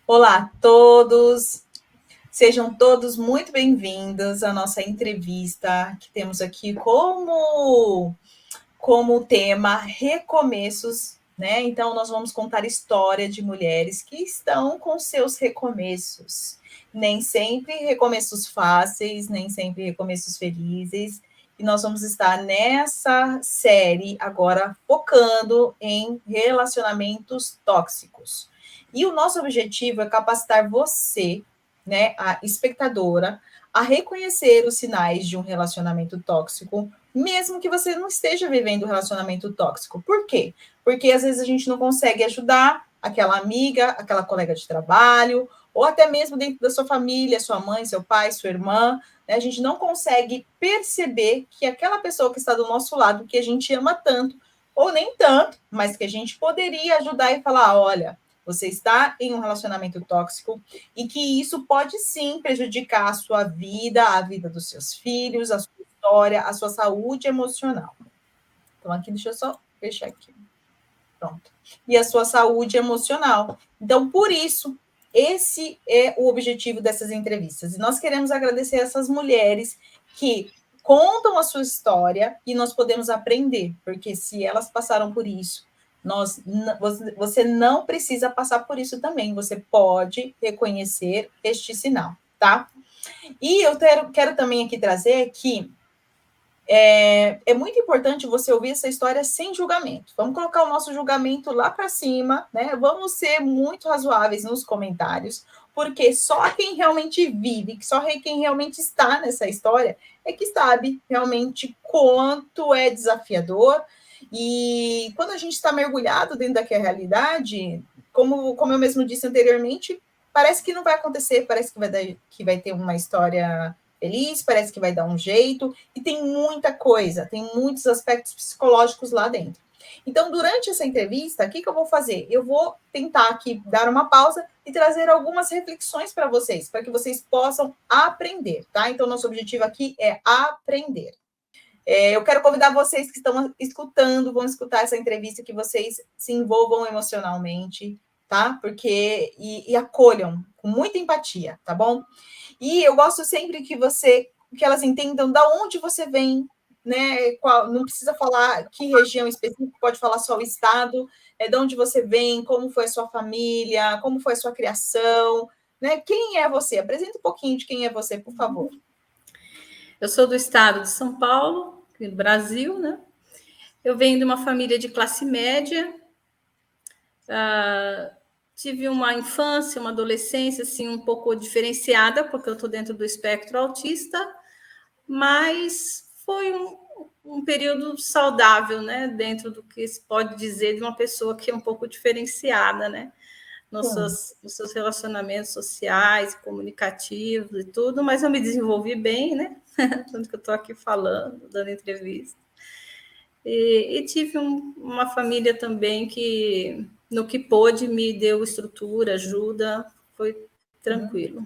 Olá a todos, sejam todos muito bem-vindos à nossa entrevista que temos aqui como tema recomeços, né? Então, nós vamos contar história de mulheres que estão com seus recomeços. Nem sempre recomeços fáceis, nem sempre recomeços felizes. E nós vamos estar nessa série agora focando em relacionamentos tóxicos. E o nosso objetivo é capacitar você, né, a espectadora, a reconhecer os sinais de um relacionamento tóxico, mesmo que você não esteja vivendo um relacionamento tóxico. Por quê? Porque às vezes a gente não consegue ajudar aquela amiga, aquela colega de trabalho, ou até mesmo dentro da sua família, sua mãe, seu pai, sua irmã, né? A gente não consegue perceber que aquela pessoa que está do nosso lado, que a gente ama tanto, ou nem tanto, mas que a gente poderia ajudar e falar: olha, você está em um relacionamento tóxico e que isso pode sim prejudicar a sua vida, a vida dos seus filhos, a sua história, a sua saúde emocional. Então, aqui, deixa eu só fechar aqui. Pronto. E a sua saúde emocional. Então, por isso, esse é o objetivo dessas entrevistas. E nós queremos agradecer essas mulheres que contam a sua história e nós podemos aprender, porque se elas passaram por isso, você não precisa passar por isso também. Você pode reconhecer este sinal, tá? E eu quero também aqui trazer que é muito importante você ouvir essa história sem julgamento. Vamos colocar o nosso julgamento lá para cima, né? Vamos ser muito razoáveis nos comentários, porque só quem realmente vive, só quem realmente está nessa história é que sabe realmente quanto é desafiador. E quando a gente está mergulhado dentro daquela realidade, como eu mesmo disse anteriormente, parece que não vai acontecer, parece que vai ter uma história feliz, parece que vai dar um jeito, e tem muita coisa, tem muitos aspectos psicológicos lá dentro. Então, durante essa entrevista, o que eu vou fazer? Eu vou tentar aqui dar uma pausa e trazer algumas reflexões para que vocês possam aprender, tá? Então, nosso objetivo aqui é aprender. Eu quero convidar vocês que estão escutando, vão escutar essa entrevista, que vocês se envolvam emocionalmente, tá? E acolham com muita empatia, tá bom? E eu gosto sempre que elas entendam da onde você vem, né? Não precisa falar que região específica, pode falar só o estado, de onde você vem, como foi a sua família, como foi a sua criação, né? Quem é você? Apresenta um pouquinho de quem é você, por favor. Eu sou do estado de São Paulo, aqui no Brasil, né? Eu venho de uma família de classe média. Tive uma infância, uma adolescência assim um pouco diferenciada, porque eu estou dentro do espectro autista, mas foi um período saudável, né? Dentro do que se pode dizer de uma pessoa que é um pouco diferenciada, né? Nos seus relacionamentos sociais, comunicativos e tudo, mas eu me desenvolvi bem, né? Tanto que eu estou aqui falando, dando entrevista. E tive uma família também que, no que pôde, me deu estrutura, ajuda, foi tranquilo.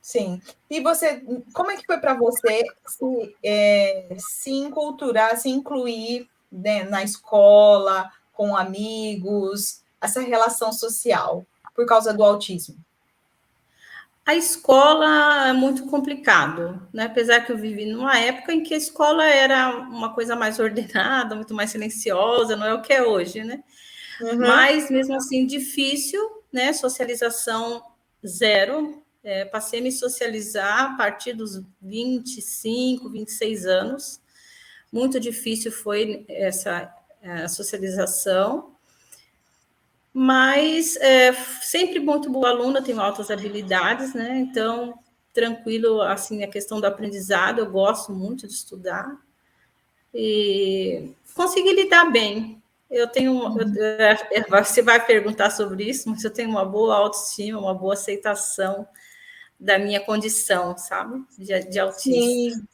Sim. E você, como é que foi para você se enculturar, se incluir, né, na escola, com amigos, essa relação social, por causa do autismo? A escola é muito complicado, né? Apesar que eu vivi numa época em que a escola era uma coisa mais ordenada, muito mais silenciosa, não é o que é hoje, né? Uhum. Mas, mesmo assim, difícil, né? Socialização zero. Passei a me socializar a partir dos 25, 26 anos. Muito difícil foi essa socialização. Mas sempre muito boa aluna, tenho altas habilidades, né? Então, tranquilo, assim, a questão do aprendizado, eu gosto muito de estudar. E consegui lidar bem. Você vai perguntar sobre isso, mas eu tenho uma boa autoestima, uma boa aceitação da minha condição, sabe? De autista. Sim.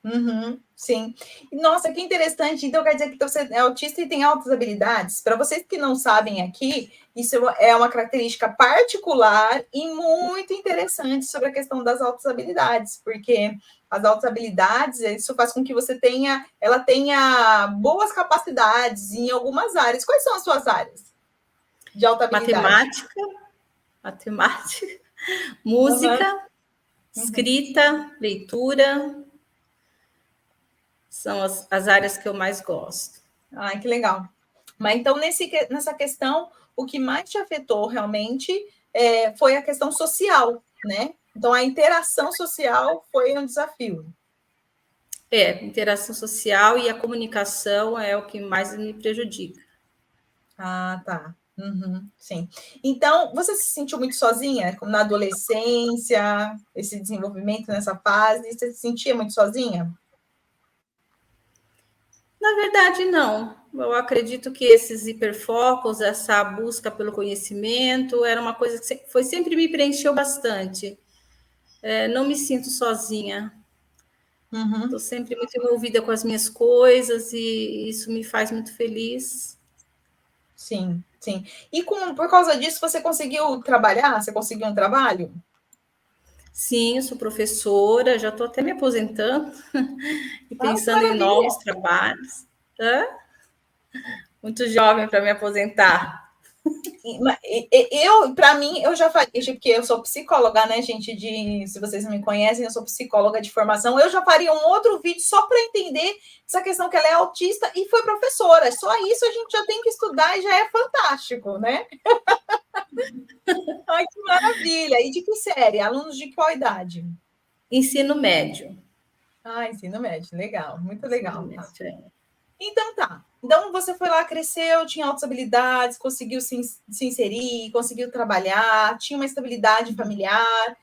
Uhum, sim. Nossa, que interessante. Então, quer dizer que você é autista e tem altas habilidades? Para vocês que não sabem aqui, isso é uma característica particular e muito interessante sobre a questão das altas habilidades, porque as altas habilidades, isso faz com que ela tenha boas capacidades em algumas áreas. Quais são as suas áreas de alta habilidade? matemática, música, escrita, leitura, são as áreas que eu mais gosto. Ai, que legal. Mas então, nessa questão, o que mais te afetou realmente foi a questão social, né? Então, a interação social foi um desafio. Interação social e a comunicação é o que mais me prejudica. Ah, tá. Uhum, sim. Então, você se sentiu muito sozinha na adolescência, esse desenvolvimento nessa fase? Você se sentia muito sozinha? Na verdade, não. Eu acredito que esses hiperfocos, essa busca pelo conhecimento, era uma coisa que foi sempre me preencheu bastante. Não me sinto sozinha. Estou sempre muito envolvida com as minhas coisas e isso me faz muito feliz. Sim, sim. E por causa disso, você conseguiu trabalhar? Você conseguiu um trabalho? Sim, eu sou professora, já estou até me aposentando e Ah, que pensando em maravilha! novos trabalhos. Muito jovem para me aposentar. Para mim, eu já faria, porque eu sou psicóloga, né, gente? Se vocês não me conhecem, eu sou psicóloga de formação. Eu já faria um outro vídeo só para entender essa questão que ela é autista e foi professora. Só isso a gente já tem que estudar e já é fantástico, né? Ai, que maravilha! E de que série? Alunos de qual idade? Ensino médio. Ah, ensino médio, legal, muito Ensino legal. Tá. médio, Então tá. Então você foi lá, cresceu, tinha altas habilidades, conseguiu se inserir, conseguiu trabalhar, tinha uma estabilidade familiar.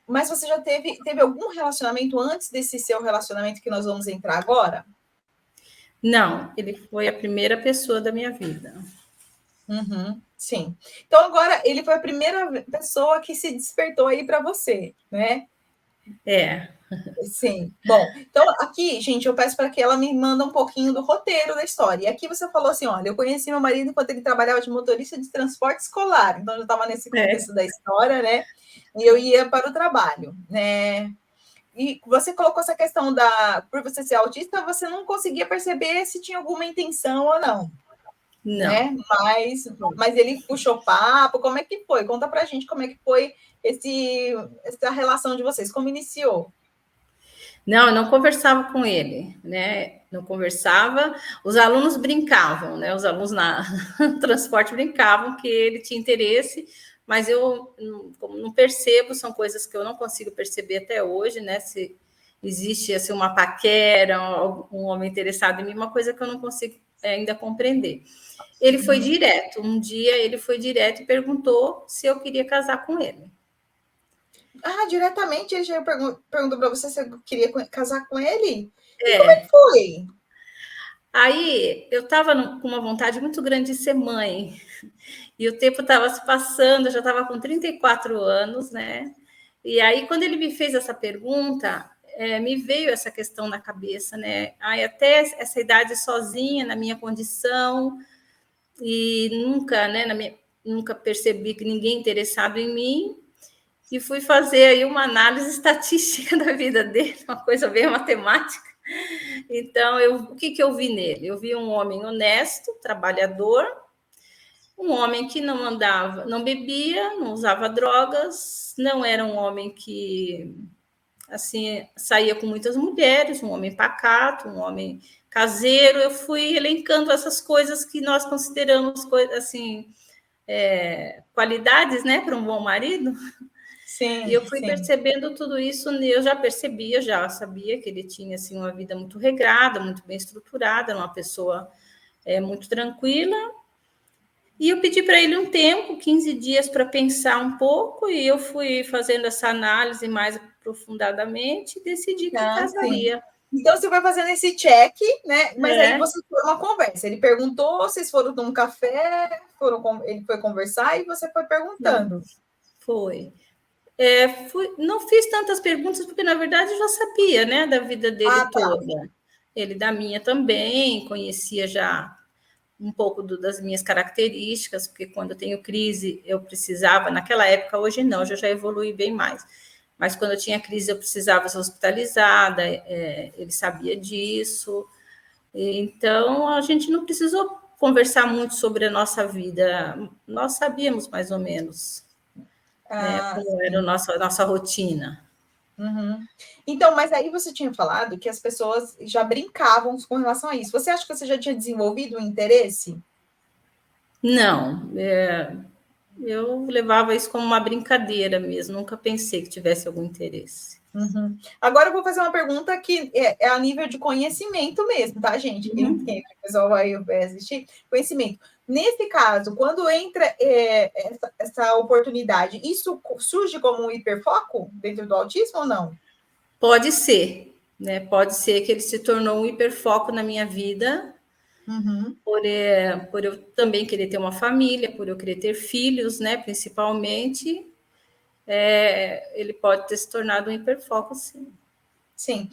Mas você já teve algum relacionamento antes desse seu relacionamento que nós vamos entrar agora? Não, ele foi a primeira pessoa da minha vida. Sim. Então agora ele foi a primeira pessoa que se despertou aí para você, né? Sim. Bom, então aqui, gente, eu peço para que ela me manda um pouquinho do roteiro da história. E aqui você falou assim: olha, eu conheci meu marido enquanto ele trabalhava de motorista de transporte escolar. Então, eu estava nesse contexto da história, né? E eu ia para o trabalho, né? E você colocou essa questão por você ser autista, você não conseguia perceber se tinha alguma intenção ou não. Não. Né? Mas ele puxou papo, como é que foi? Conta pra gente como é que foi essa relação de vocês, como iniciou? Não, eu não conversava com ele, né? Não conversava. Os alunos brincavam, né? Os alunos no transporte brincavam que ele tinha interesse, mas eu não percebo, são coisas que eu não consigo perceber até hoje, né? Se existe assim, uma paquera, um homem interessado em mim, uma coisa que eu não consigo ainda compreender. Ele foi direto, um dia ele foi direto e perguntou se eu queria casar com ele. Ah, diretamente ele já perguntou para você se eu queria casar com ele? E como é que foi? Aí eu estava com uma vontade muito grande de ser mãe. E o tempo estava se passando, eu já estava com 34 anos, né? E aí, quando ele me fez essa pergunta, me veio essa questão na cabeça, né? Ai, até essa idade sozinha, na minha condição, e nunca, né, nunca percebi que ninguém interessado em mim, e fui fazer aí uma análise estatística da vida dele, uma coisa bem matemática. Então, o que eu vi nele? Eu vi um homem honesto, trabalhador, um homem que não andava, não bebia, não usava drogas, não era um homem que assim saía com muitas mulheres, um homem pacato, um homem caseiro. Eu fui elencando essas coisas que nós consideramos assim qualidades, né, para um bom marido. Sim, E eu fui sim. percebendo tudo isso, eu já percebia, já sabia que ele tinha assim uma vida muito regrada, muito bem estruturada, uma pessoa muito tranquila. E eu pedi para ele um tempo, 15 dias, para pensar um pouco, e eu fui fazendo essa análise mais aprofundadamente e decidi que casaria. Sim. Então, você vai fazendo esse check, né? Mas aí você foi uma conversa. Ele perguntou, vocês foram num café, ele foi conversar e você foi perguntando. Foi. Não fiz tantas perguntas, porque, na verdade, eu já sabia, né, da vida dele toda. Tá. Ele da minha também, conhecia já um pouco das minhas características, porque quando eu tenho crise, eu precisava, naquela época, hoje não, já evolui bem mais. Mas quando eu tinha crise, eu precisava ser hospitalizada, ele sabia disso. Então, a gente não precisou conversar muito sobre a nossa vida. Nós sabíamos mais ou menos, né, como era a nossa rotina. Uhum. Então, mas aí você tinha falado que as pessoas já brincavam com relação a isso. Você acha que você já tinha desenvolvido um interesse? Não, eu levava isso como uma brincadeira mesmo, nunca pensei que tivesse algum interesse. Uhum. Agora eu vou fazer uma pergunta que é a nível de conhecimento mesmo, tá, gente? Quem o pessoal vai assistir, conhecimento. Nesse caso, quando entra essa oportunidade, isso surge como um hiperfoco dentro do autismo ou não? Pode ser, né? Pode ser que ele se tornou um hiperfoco na minha vida, Uhum. por eu também querer ter uma família, por eu querer ter filhos, né? Principalmente, ele pode ter se tornado um hiperfoco, sim. Sim.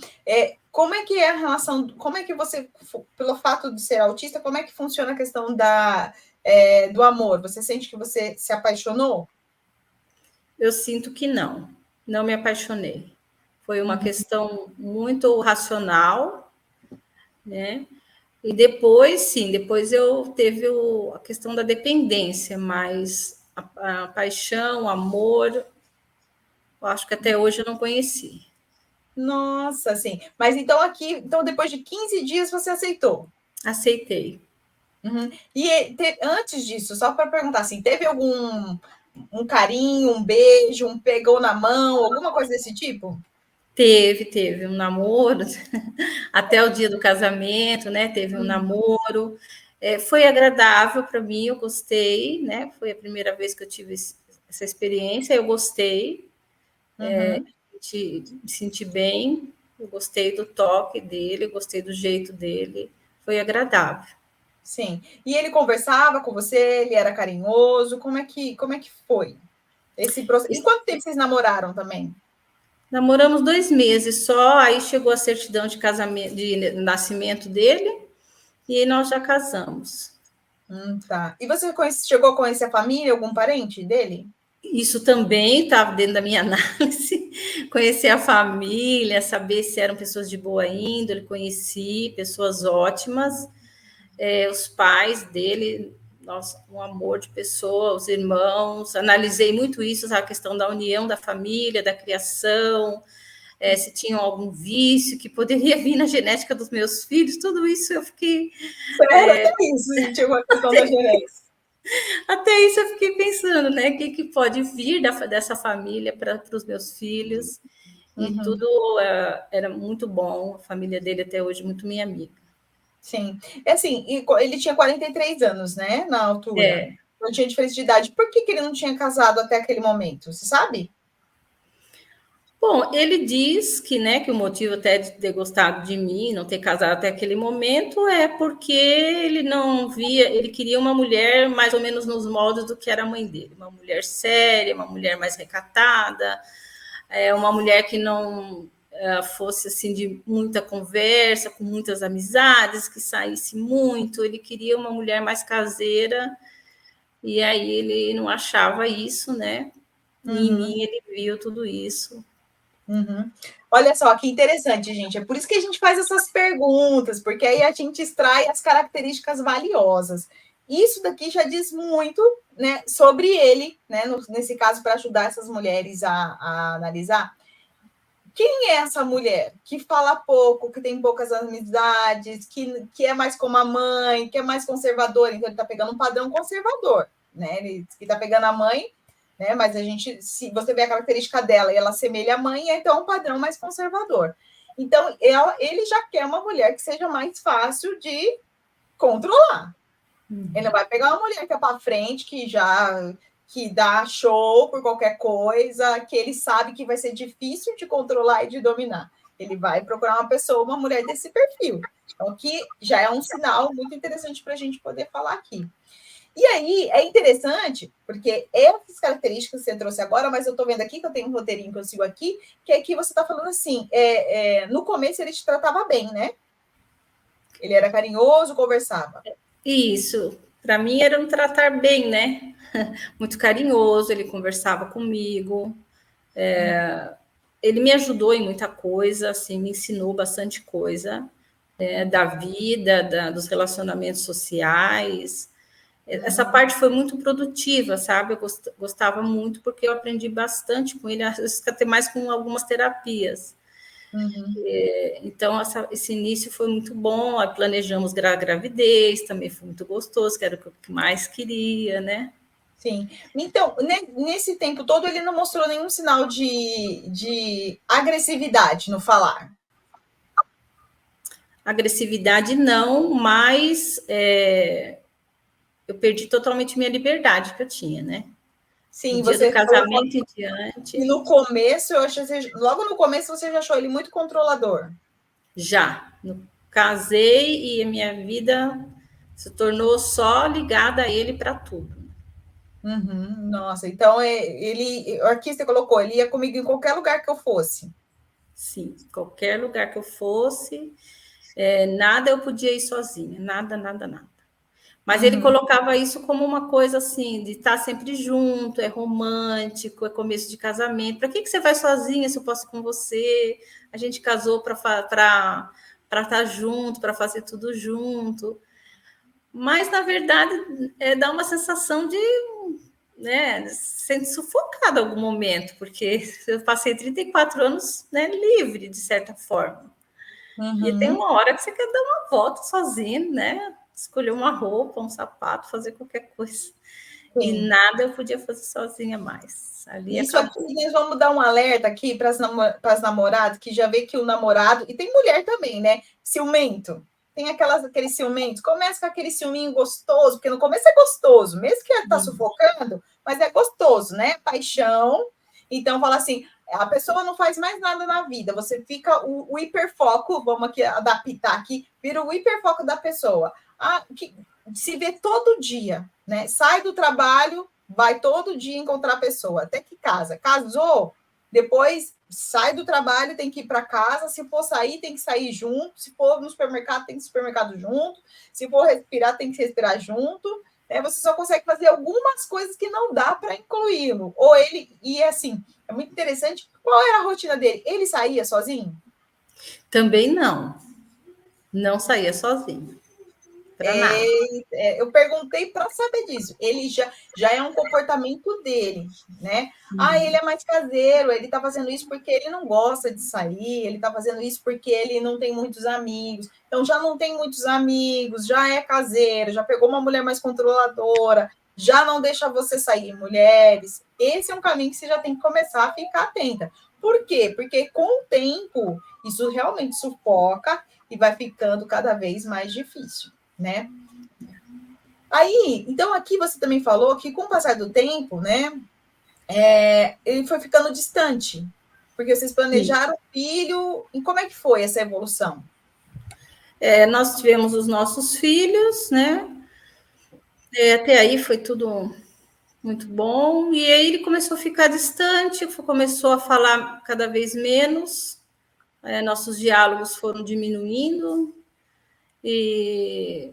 Como é que é a relação, como é que você, pelo fato de ser autista, como é que funciona a questão do amor? Você sente que você se apaixonou? Eu sinto que não me apaixonei. Foi uma Uhum. questão muito racional, né? E depois, sim, depois eu teve a questão da dependência, mas a paixão, o amor, eu acho que até hoje eu não conheci. Nossa, sim. Mas então depois de 15 dias você aceitou? Aceitei. Uhum. E antes disso, só para perguntar assim, teve algum um carinho, um beijo, um pegou na mão, alguma coisa desse tipo? Teve um namoro, até o dia do casamento, né? Teve um namoro. Foi agradável para mim, eu gostei, né? Foi a primeira vez que eu tive essa experiência, eu gostei, Uhum. me senti bem, eu gostei do toque dele, gostei do jeito dele, foi agradável. Sim. E ele conversava com você, ele era carinhoso, como é que foi esse processo? E quanto tempo vocês namoraram também? Namoramos 2 meses só, aí chegou a certidão de casamento, de nascimento dele, e nós já casamos. Tá. E você chegou a conhecer a família, algum parente dele? Isso também estava dentro da minha análise, conhecer a família, saber se eram pessoas de boa índole, conheci pessoas ótimas, os pais dele, nossa, um amor de pessoa, os irmãos, analisei muito isso, a questão da união da família, da criação, se tinham algum vício que poderia vir na genética dos meus filhos, tudo isso eu fiquei. Sério, até isso, gente, uma questão da genética. Até isso eu fiquei pensando, né? O que pode vir dessa família para os meus filhos. E Uhum. tudo era muito bom, a família dele até hoje, muito minha amiga. Sim. É assim, ele tinha 43 anos, né, na altura. É. Não tinha diferença de idade. Por que ele não tinha casado até aquele momento? Você sabe? Bom, ele diz que, né, que o motivo até de ter gostado de mim, não ter casado até aquele momento, é porque ele não via, ele queria uma mulher mais ou menos nos moldes do que era a mãe dele, uma mulher séria, uma mulher mais recatada, uma mulher que não fosse assim de muita conversa, com muitas amizades, que saísse muito. Ele queria uma mulher mais caseira, e aí ele não achava isso, né? E em Uhum. mim ele viu tudo isso. Uhum. Olha só que interessante, gente. É por isso que a gente faz essas perguntas, porque aí a gente extrai as características valiosas. Isso daqui já diz muito, né, sobre ele, né, nesse caso, para ajudar essas mulheres a analisar. Quem é essa mulher que fala pouco, que tem poucas amizades, que é mais como a mãe, que é mais conservadora? Então, ele está pegando um padrão conservador, né? Ele está pegando a mãe, né? Mas a gente, se você vê a característica dela e ela assemelha a mãe, então é um padrão mais conservador. Então, ele já quer uma mulher que seja mais fácil de controlar. Ele não vai pegar uma mulher que é para frente, que dá show por qualquer coisa, que ele sabe que vai ser difícil de controlar e de dominar. Ele vai procurar uma pessoa, uma mulher desse perfil. Então, que já é um sinal muito interessante para a gente poder falar aqui. E aí, é interessante, porque essas características que você trouxe agora, mas eu estou vendo aqui, que eu tenho um roteirinho que eu sigo aqui, que aqui você está falando assim, no começo ele te tratava bem, né? Ele era carinhoso, conversava. Isso, para mim era um tratar bem, né? Muito carinhoso, ele conversava comigo, ele me ajudou em muita coisa, assim, me ensinou bastante coisa. da vida, dos relacionamentos sociais. Essa parte foi muito produtiva, sabe? Eu gostava muito, porque eu aprendi bastante com ele, até mais com algumas terapias. Uhum. Então, esse início foi muito bom. Aí planejamos gravidez, também foi muito gostoso, que era o que mais queria, né? Sim. Então, nesse tempo todo, ele não mostrou nenhum sinal de agressividade no falar. Agressividade não, mas eu perdi totalmente minha liberdade que eu tinha, né? Do Sim, dia do você colocou. casamento em diante. E no começo, eu achei, logo no começo, você já achou ele muito controlador. Já. Casei e a minha vida se tornou só ligada a ele para tudo. Uhum, nossa, então ele, aqui você colocou, ele ia comigo em qualquer lugar que eu fosse. Sim, qualquer lugar que eu fosse, nada eu podia ir sozinha, nada, nada, nada. Mas ele Uhum. colocava isso como uma coisa assim, de estar sempre junto, é romântico, é começo de casamento. Para que você vai sozinha se eu posso ir com você? A gente casou para estar junto, para fazer tudo junto. Mas, na verdade, dá uma sensação de, né, sendo sufocado em algum momento, porque eu passei 34 anos, né, livre, de certa forma. E tem Uhum. uma hora que você quer dar uma volta sozinho, né? Escolher uma roupa, um sapato, fazer qualquer coisa. E Sim. nada eu podia fazer sozinha mais. Ali Isso aqui, acabou. nós vamos dar um alerta aqui para as namoradas, que já vê que o namorado, e tem mulher também, né? Ciumento. Tem aqueles ciumentos. Começa com aquele ciúminho gostoso, porque no começo é gostoso, mesmo que está sufocando, mas é gostoso, né? Paixão. Então, fala assim, a pessoa não faz mais nada na vida, você fica o hiperfoco, vamos aqui adaptar aqui, vira o hiperfoco da pessoa. Que se vê todo dia, né? Sai do trabalho, vai todo dia encontrar a pessoa, até que casa. Casou, depois sai do trabalho, tem que ir para casa. Se for sair, tem que sair junto. Se for no supermercado, tem que ir no supermercado junto. Se for respirar, tem que respirar junto. Você só consegue fazer algumas coisas que não dá para incluí-lo. Ou ele, e assim, é muito interessante. Qual era a rotina dele? Ele saía sozinho? Também não. Não saía sozinho. Para nada. Eu perguntei para saber disso. Ele já é um comportamento dele, né? Ele é mais caseiro, ele está fazendo isso porque ele não gosta de sair, ele está fazendo isso porque ele não tem muitos amigos. Então, já não tem muitos amigos, já é caseiro, já pegou uma mulher mais controladora, já não deixa você sair, mulheres. Esse é um caminho que você já tem que começar a ficar atenta. Por quê? Porque com o tempo, isso realmente sufoca e vai ficando cada vez mais difícil, né? Aí, então aqui você também falou que com o passar do tempo, né, ele foi ficando distante, porque vocês planejaram o filho, e como é que foi essa evolução? Nós tivemos os nossos filhos, né? Até aí foi tudo muito bom. E aí ele começou a ficar distante, começou a falar cada vez menos, nossos diálogos foram diminuindo, e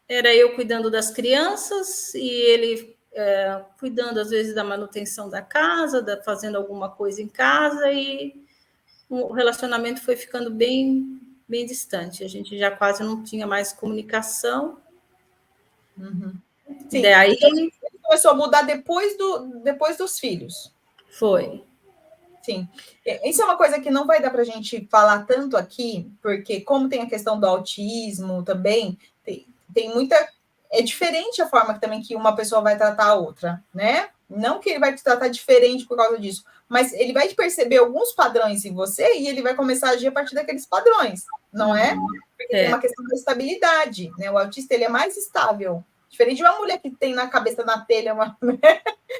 era eu cuidando das crianças e ele cuidando, às vezes, da manutenção da casa, fazendo alguma coisa em casa, e o relacionamento foi ficando bem, bem distante. A gente já quase não tinha mais comunicação. Uhum. Sim, Daí então ele começou a mudar depois dos filhos. foi. Sim, isso é uma coisa que não vai dar para a gente falar tanto aqui, porque como tem a questão do autismo também, tem muita... É diferente a forma também que uma pessoa vai tratar a outra, né? Não que ele vai te tratar diferente por causa disso, mas ele vai perceber alguns padrões em você e ele vai começar a agir a partir daqueles padrões, não é? Porque tem uma questão da estabilidade, né? O autista, ele é mais estável. Diferente de uma mulher que tem na cabeça na telha uma...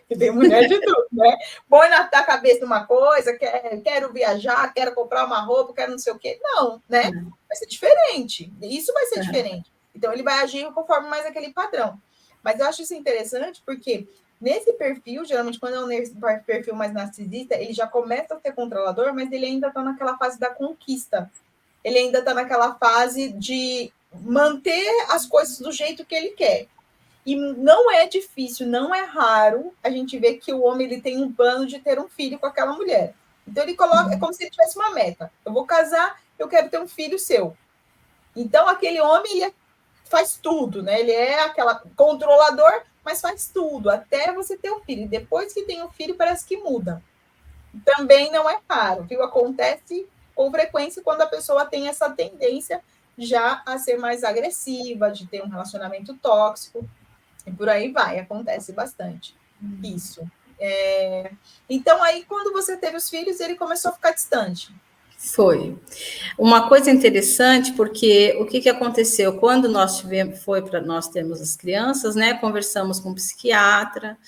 que tem mulher de tudo, né? Põe na cabeça uma coisa, quero viajar, quero comprar uma roupa, quero não sei o quê. Não, né? Vai ser diferente. Isso vai ser diferente. Então, ele vai agir conforme mais aquele padrão. Mas eu acho isso interessante porque nesse perfil, geralmente, quando é um perfil mais narcisista, ele já começa a ser controlador, mas ele ainda está naquela fase da conquista. Ele ainda está naquela fase de manter as coisas do jeito que ele quer. E não é difícil, não é raro a gente ver que o homem ele tem um plano de ter um filho com aquela mulher. Então ele coloca, é como se ele tivesse uma meta. Eu vou casar, eu quero ter um filho seu. Então, aquele homem, ele faz tudo, né? Ele é aquela controlador, mas faz tudo, até você ter o filho. E depois que tem o filho, parece que muda. Também não é raro, viu? Acontece com frequência quando a pessoa tem essa tendência já a ser mais agressiva, de ter um relacionamento tóxico, e por aí vai, acontece bastante isso. Então, aí, quando você teve os filhos, ele começou a ficar distante. Foi. Uma coisa interessante, porque o que aconteceu? Quando foi para nós termos as crianças, né? Conversamos com um psiquiatra,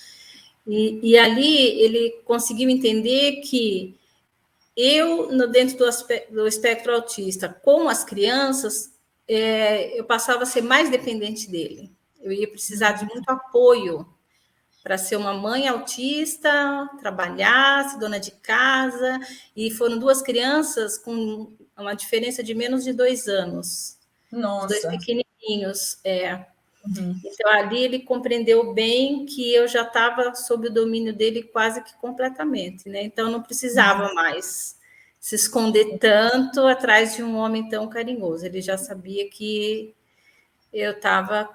e ali ele conseguiu entender que eu, dentro do espectro autista, com as crianças, eu passava a ser mais dependente dele. Eu ia precisar de muito apoio para ser uma mãe autista, trabalhar, ser dona de casa, e foram 2 crianças com uma diferença de menos de 2 anos. Os 2 Nossa. pequenininhos, Então, ali ele compreendeu bem que eu já estava sob o domínio dele quase que completamente, né? Então, não precisava mais se esconder tanto atrás de um homem tão carinhoso. Ele já sabia que eu estava...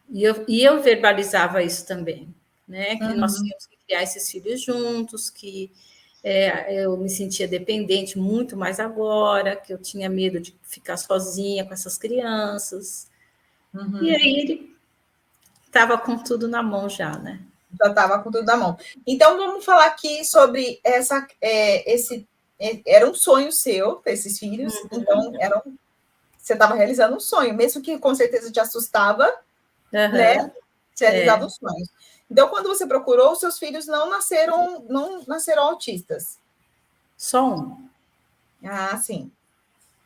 e eu verbalizava isso também, né? Que nós tínhamos que criar esses filhos juntos, que eu me sentia dependente muito mais agora, que eu tinha medo de ficar sozinha com essas crianças. E aí ele estava com tudo na mão já, né? Já estava com tudo na mão. Então, vamos falar aqui sobre era um sonho seu ter esses filhos, então você estava realizando um sonho, mesmo que com certeza te assustava, né? Você realizava os sonhos. Então, quando você procurou, os seus filhos não nasceram autistas. Só um. Ah, sim.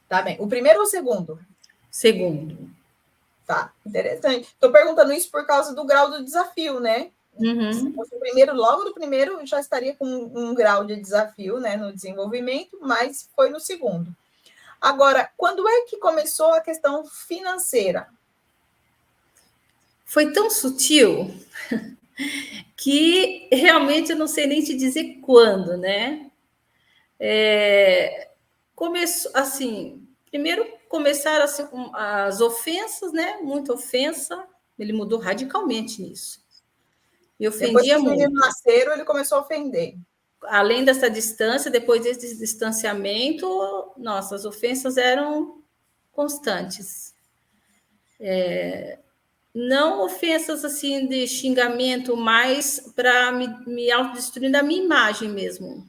Tá bem. O primeiro ou o segundo? Segundo. Tá, interessante. Estou perguntando isso por causa do grau do desafio, né? Se fosse o primeiro, logo no primeiro, já estaria com um grau de desafio, né, no desenvolvimento, mas foi no segundo. Agora, quando é que começou a questão financeira? Foi tão sutil que realmente eu não sei nem te dizer quando, né? Começou assim, primeiro começaram assim, as ofensas, né? Muita ofensa. Ele mudou radicalmente nisso. E Depois que ofendia os meninos muito. nasceram, ele começou a ofender. Além dessa distância, depois desse distanciamento, nossa, as ofensas eram constantes. Não ofensas assim de xingamento, mas para me autodestruir da minha imagem mesmo.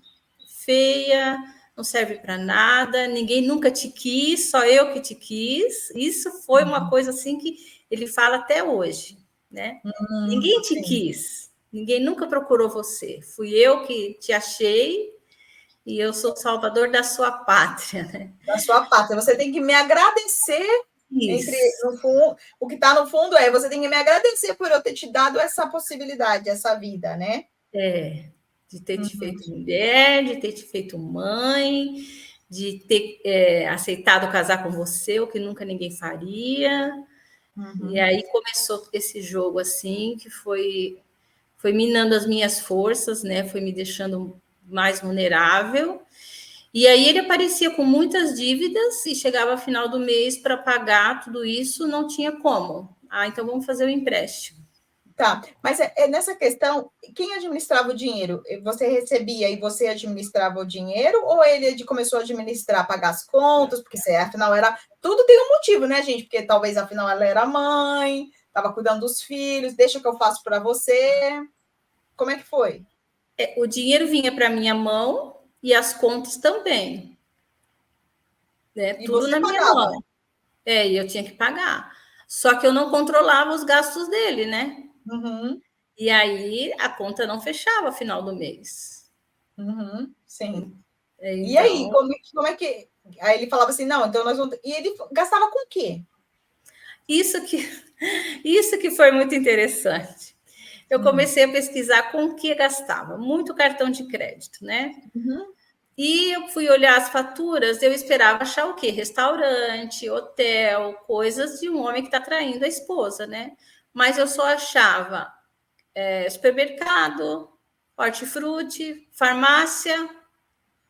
Feia, não serve para nada, ninguém nunca te quis, só eu que te quis. Isso foi uma coisa assim que ele fala até hoje, né? Ninguém te quis, ninguém nunca procurou você. Fui eu que te achei e eu sou salvador da sua pátria, né? Da sua pátria. Você tem que me agradecer. No fundo, o que está no fundo você tem que me agradecer por eu ter te dado essa possibilidade, essa vida, né? De ter te feito mulher, de ter te feito mãe, de ter aceitado casar com você, o que nunca ninguém faria. E aí começou esse jogo assim, que foi minando as minhas forças, né? Foi me deixando mais vulnerável. E aí ele aparecia com muitas dívidas e chegava ao final do mês para pagar tudo isso, não tinha como. Então vamos fazer o empréstimo. Tá, mas nessa questão, quem administrava o dinheiro? Você recebia e você administrava o dinheiro, ou ele começou a administrar, pagar as contas, porque afinal era. Tudo tem um motivo, né, gente? Porque talvez afinal ela era mãe, estava cuidando dos filhos, deixa que eu faço para você. Como é que foi? O dinheiro vinha para minha mão e as contas também. Né? E Tudo você na minha pagava? mão. E eu tinha que pagar. Só que eu não controlava os gastos dele, né? E aí a conta não fechava final do mês. Sim. Então, e aí, como é que. Aí ele falava assim, não, então nós vamos. E ele gastava com o quê? Isso que foi muito interessante. Eu comecei a pesquisar com o que gastava. Muito cartão de crédito, né? E eu fui olhar as faturas, eu esperava achar o quê? Restaurante, hotel, coisas de um homem que está traindo a esposa, né? Mas eu só achava supermercado, hortifruti, farmácia. Eu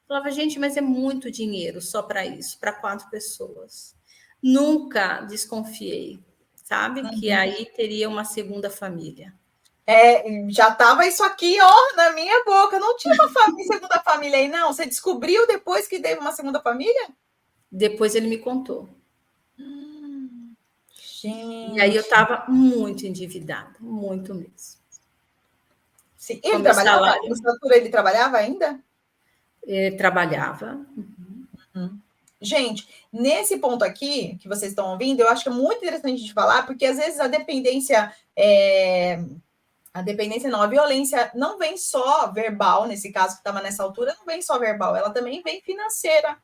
falava, gente, mas é muito dinheiro só para isso, para 4 pessoas. nunca desconfiei, sabe? Que Uhum. aí teria uma segunda família. Já estava isso aqui, ó, na minha boca. Não tinha uma segunda família aí, não? Você descobriu depois que teve uma segunda família? Depois ele me contou. E aí eu Gente. estava muito endividada, muito mesmo. Sim. Com Ele meu trabalhava? salário, Nessa altura ele trabalhava ainda? trabalhava. Uhum. Gente, nesse ponto aqui que vocês estão ouvindo, eu acho que é muito interessante de falar, porque às vezes a dependência não, a violência não vem só verbal, nesse caso que estava nessa altura, não vem só verbal, ela também vem financeira.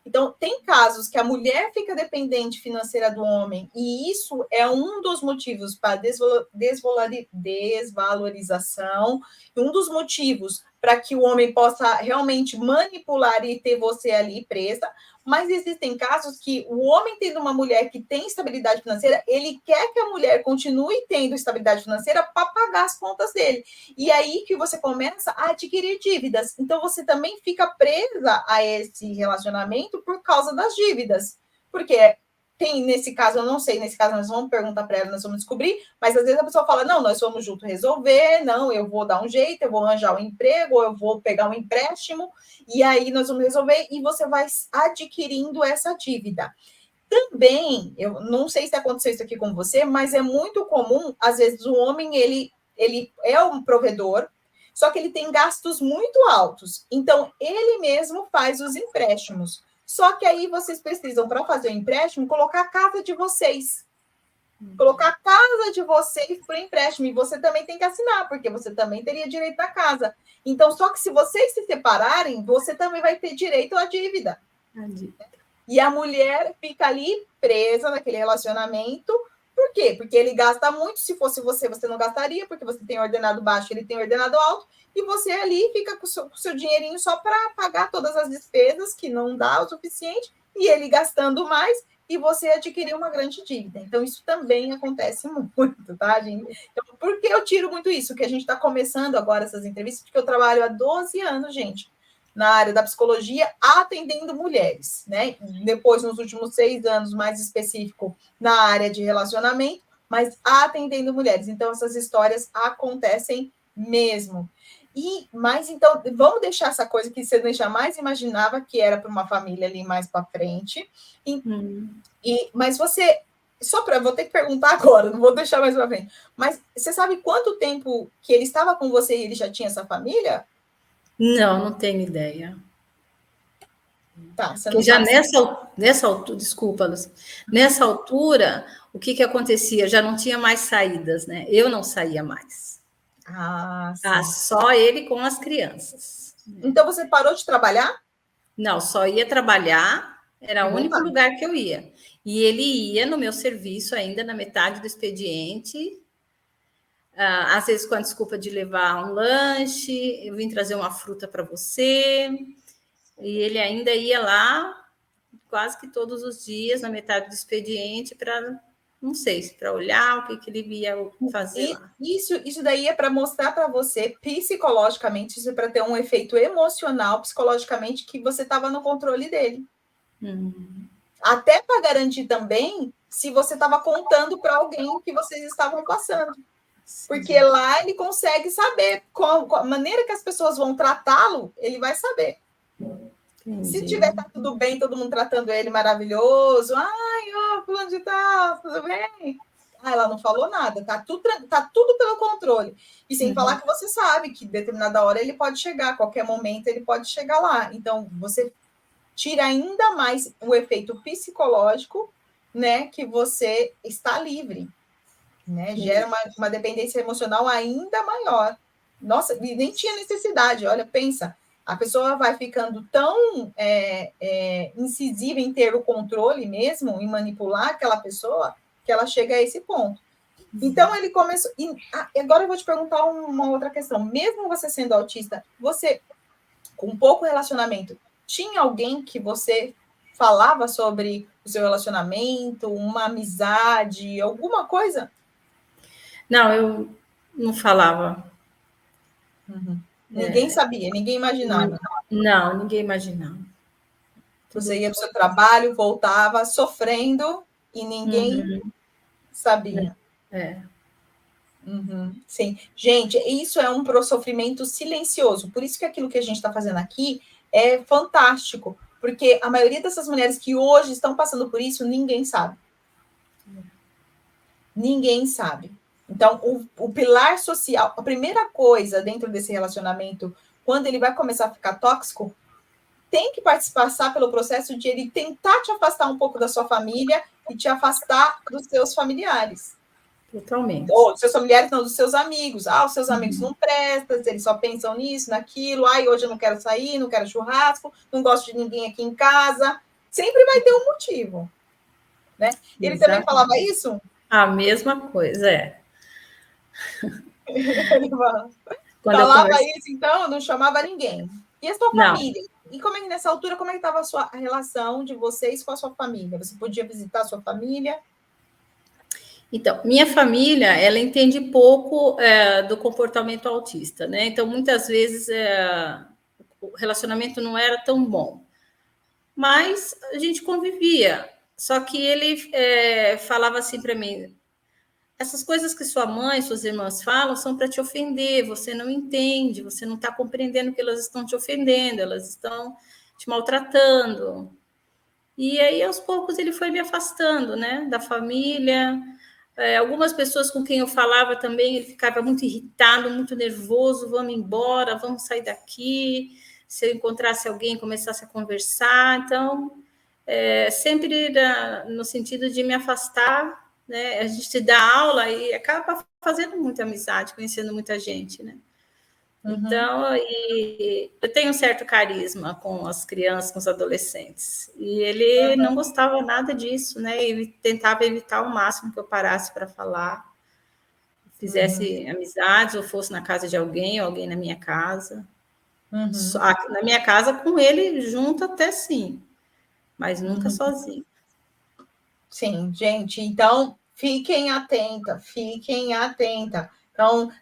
Então, tem casos que a mulher fica dependente financeira do homem, e isso é um dos motivos para desvalorização, e um dos motivos para que o homem possa realmente manipular e ter você ali presa. Mas existem casos que o homem tendo uma mulher que tem estabilidade financeira, ele quer que a mulher continue tendo estabilidade financeira para pagar as contas dele. E aí que você começa a adquirir dívidas. Então você também fica presa a esse relacionamento por causa das dívidas. Porque tem, nesse caso, eu não sei, nesse caso nós vamos perguntar para ela, nós vamos descobrir, mas às vezes a pessoa fala, não, nós vamos junto resolver, não, eu vou dar um jeito, eu vou arranjar um emprego, ou eu vou pegar um empréstimo, e aí nós vamos resolver, e você vai adquirindo essa dívida. Também, eu não sei se aconteceu isso aqui com você, mas é muito comum, às vezes, o homem, ele é um provedor, só que ele tem gastos muito altos. Então, ele mesmo faz os empréstimos. Só que aí vocês precisam, para fazer o empréstimo, colocar a casa de vocês. Colocar a casa de vocês para o empréstimo. E você também tem que assinar, porque você também teria direito à casa. Então, só que se vocês se separarem, você também vai ter direito à dívida. E a mulher fica ali presa naquele relacionamento. Por quê? Porque ele gasta muito. Se fosse você, você não gastaria, porque você tem ordenado baixo, ele tem ordenado alto. E você ali fica com o seu dinheirinho só para pagar todas as despesas, que não dá o suficiente, e ele gastando mais, e você adquirir uma grande dívida. Então, isso também acontece muito, tá, gente? Então, por que eu tiro muito isso? Que a gente está começando agora essas entrevistas, porque eu trabalho há 12 anos, gente, na área da psicologia, atendendo mulheres, né? Depois, nos últimos 6 anos, mais específico, na área de relacionamento, mas atendendo mulheres. Então, essas histórias acontecem mesmo. Mas então, vamos deixar essa coisa que você jamais imaginava que era para uma família ali mais para frente. Mas você, vou ter que perguntar agora, não vou deixar mais para frente. Mas você sabe quanto tempo que ele estava com você e ele já tinha essa família? Não, não tenho ideia. Tá, você não Porque já sabe. nessa altura, desculpa, Lucy, nessa altura, o que acontecia? Já não tinha mais saídas, né? Eu não saía mais. Sim. Só ele com as crianças. Então você parou de trabalhar? Não, só ia trabalhar, era o único Voltar. lugar que eu ia. E ele ia no meu serviço ainda na metade do expediente, às vezes com a desculpa de levar um lanche, eu vim trazer uma fruta para você, e ele ainda ia lá quase que todos os dias, na metade do expediente, para, não sei, para olhar o que ele ia fazer lá. Isso daí é para mostrar para você, psicologicamente, isso é para ter um efeito emocional, psicologicamente, que você estava no controle dele. Até para garantir também se você estava contando para alguém o que vocês estavam passando. Porque lá ele consegue saber, com a maneira que as pessoas vão tratá-lo, ele vai saber. Entendi. Se tiver tá tudo bem, todo mundo tratando ele maravilhoso, ai, ó, fulano de tal, tudo bem? Ela não falou nada, tá tudo pelo controle. E sem falar que você sabe que determinada hora ele pode chegar, a qualquer momento ele pode chegar lá. Então, você tira ainda mais o efeito psicológico, né, que você está livre, né? Gera uma dependência emocional ainda maior. Nossa, nem tinha necessidade, olha, pensa, a pessoa vai ficando tão incisiva em ter o controle mesmo, em manipular aquela pessoa, que ela chega a esse ponto. Então, ele começou... agora eu vou te perguntar uma outra questão. Mesmo você sendo autista, você, com pouco relacionamento, tinha alguém que você falava sobre o seu relacionamento, uma amizade, alguma coisa? Não, eu não falava. Ninguém sabia, ninguém imaginava. Não, ninguém imaginava. Você ia para o seu trabalho, voltava sofrendo e ninguém sabia. Sim. Gente, isso é um sofrimento silencioso. Por isso que aquilo que a gente está fazendo aqui é fantástico. Porque a maioria dessas mulheres que hoje estão passando por isso, ninguém sabe. Ninguém sabe. Então, o pilar social, a primeira coisa dentro desse relacionamento, quando ele vai começar a ficar tóxico, tem que passar pelo processo de ele tentar te afastar um pouco da sua família e te afastar dos seus familiares. Totalmente. Ou dos seus familiares, não, dos seus amigos. Os seus amigos não prestam, eles só pensam nisso, naquilo. Hoje eu não quero sair, não quero churrasco, não gosto de ninguém aqui em casa. Sempre vai ter um motivo. Né? Ele também falava isso? A mesma coisa, Ele falava isso, então, não chamava ninguém. E a sua família? E como é que nessa altura, como é que estava a relação de vocês com a sua família? Você podia visitar a sua família? Então, minha família, ela entende pouco do comportamento autista, né? Então, muitas vezes, o relacionamento não era tão bom. Mas a gente convivia. Só que ele falava assim para mim, essas coisas que sua mãe, suas irmãs falam são para te ofender, você não entende, você não está compreendendo que elas estão te ofendendo, elas estão te maltratando. E aí, aos poucos, ele foi me afastando, né, da família. Algumas pessoas com quem eu falava também, ele ficava muito irritado, muito nervoso, vamos embora, vamos sair daqui. Se eu encontrasse alguém, começasse a conversar. Então, sempre no sentido de me afastar, né? A gente dá aula e acaba fazendo muita amizade, conhecendo muita gente, né? Então, eu tenho um certo carisma com as crianças, com os adolescentes. E ele não gostava nada disso, né? Ele tentava evitar ao máximo que eu parasse para falar, fizesse amizades, ou fosse na casa de alguém, ou alguém na minha casa. Na minha casa, com ele junto até sim, mas nunca sozinho. Sim, gente, então fiquem atenta. Então,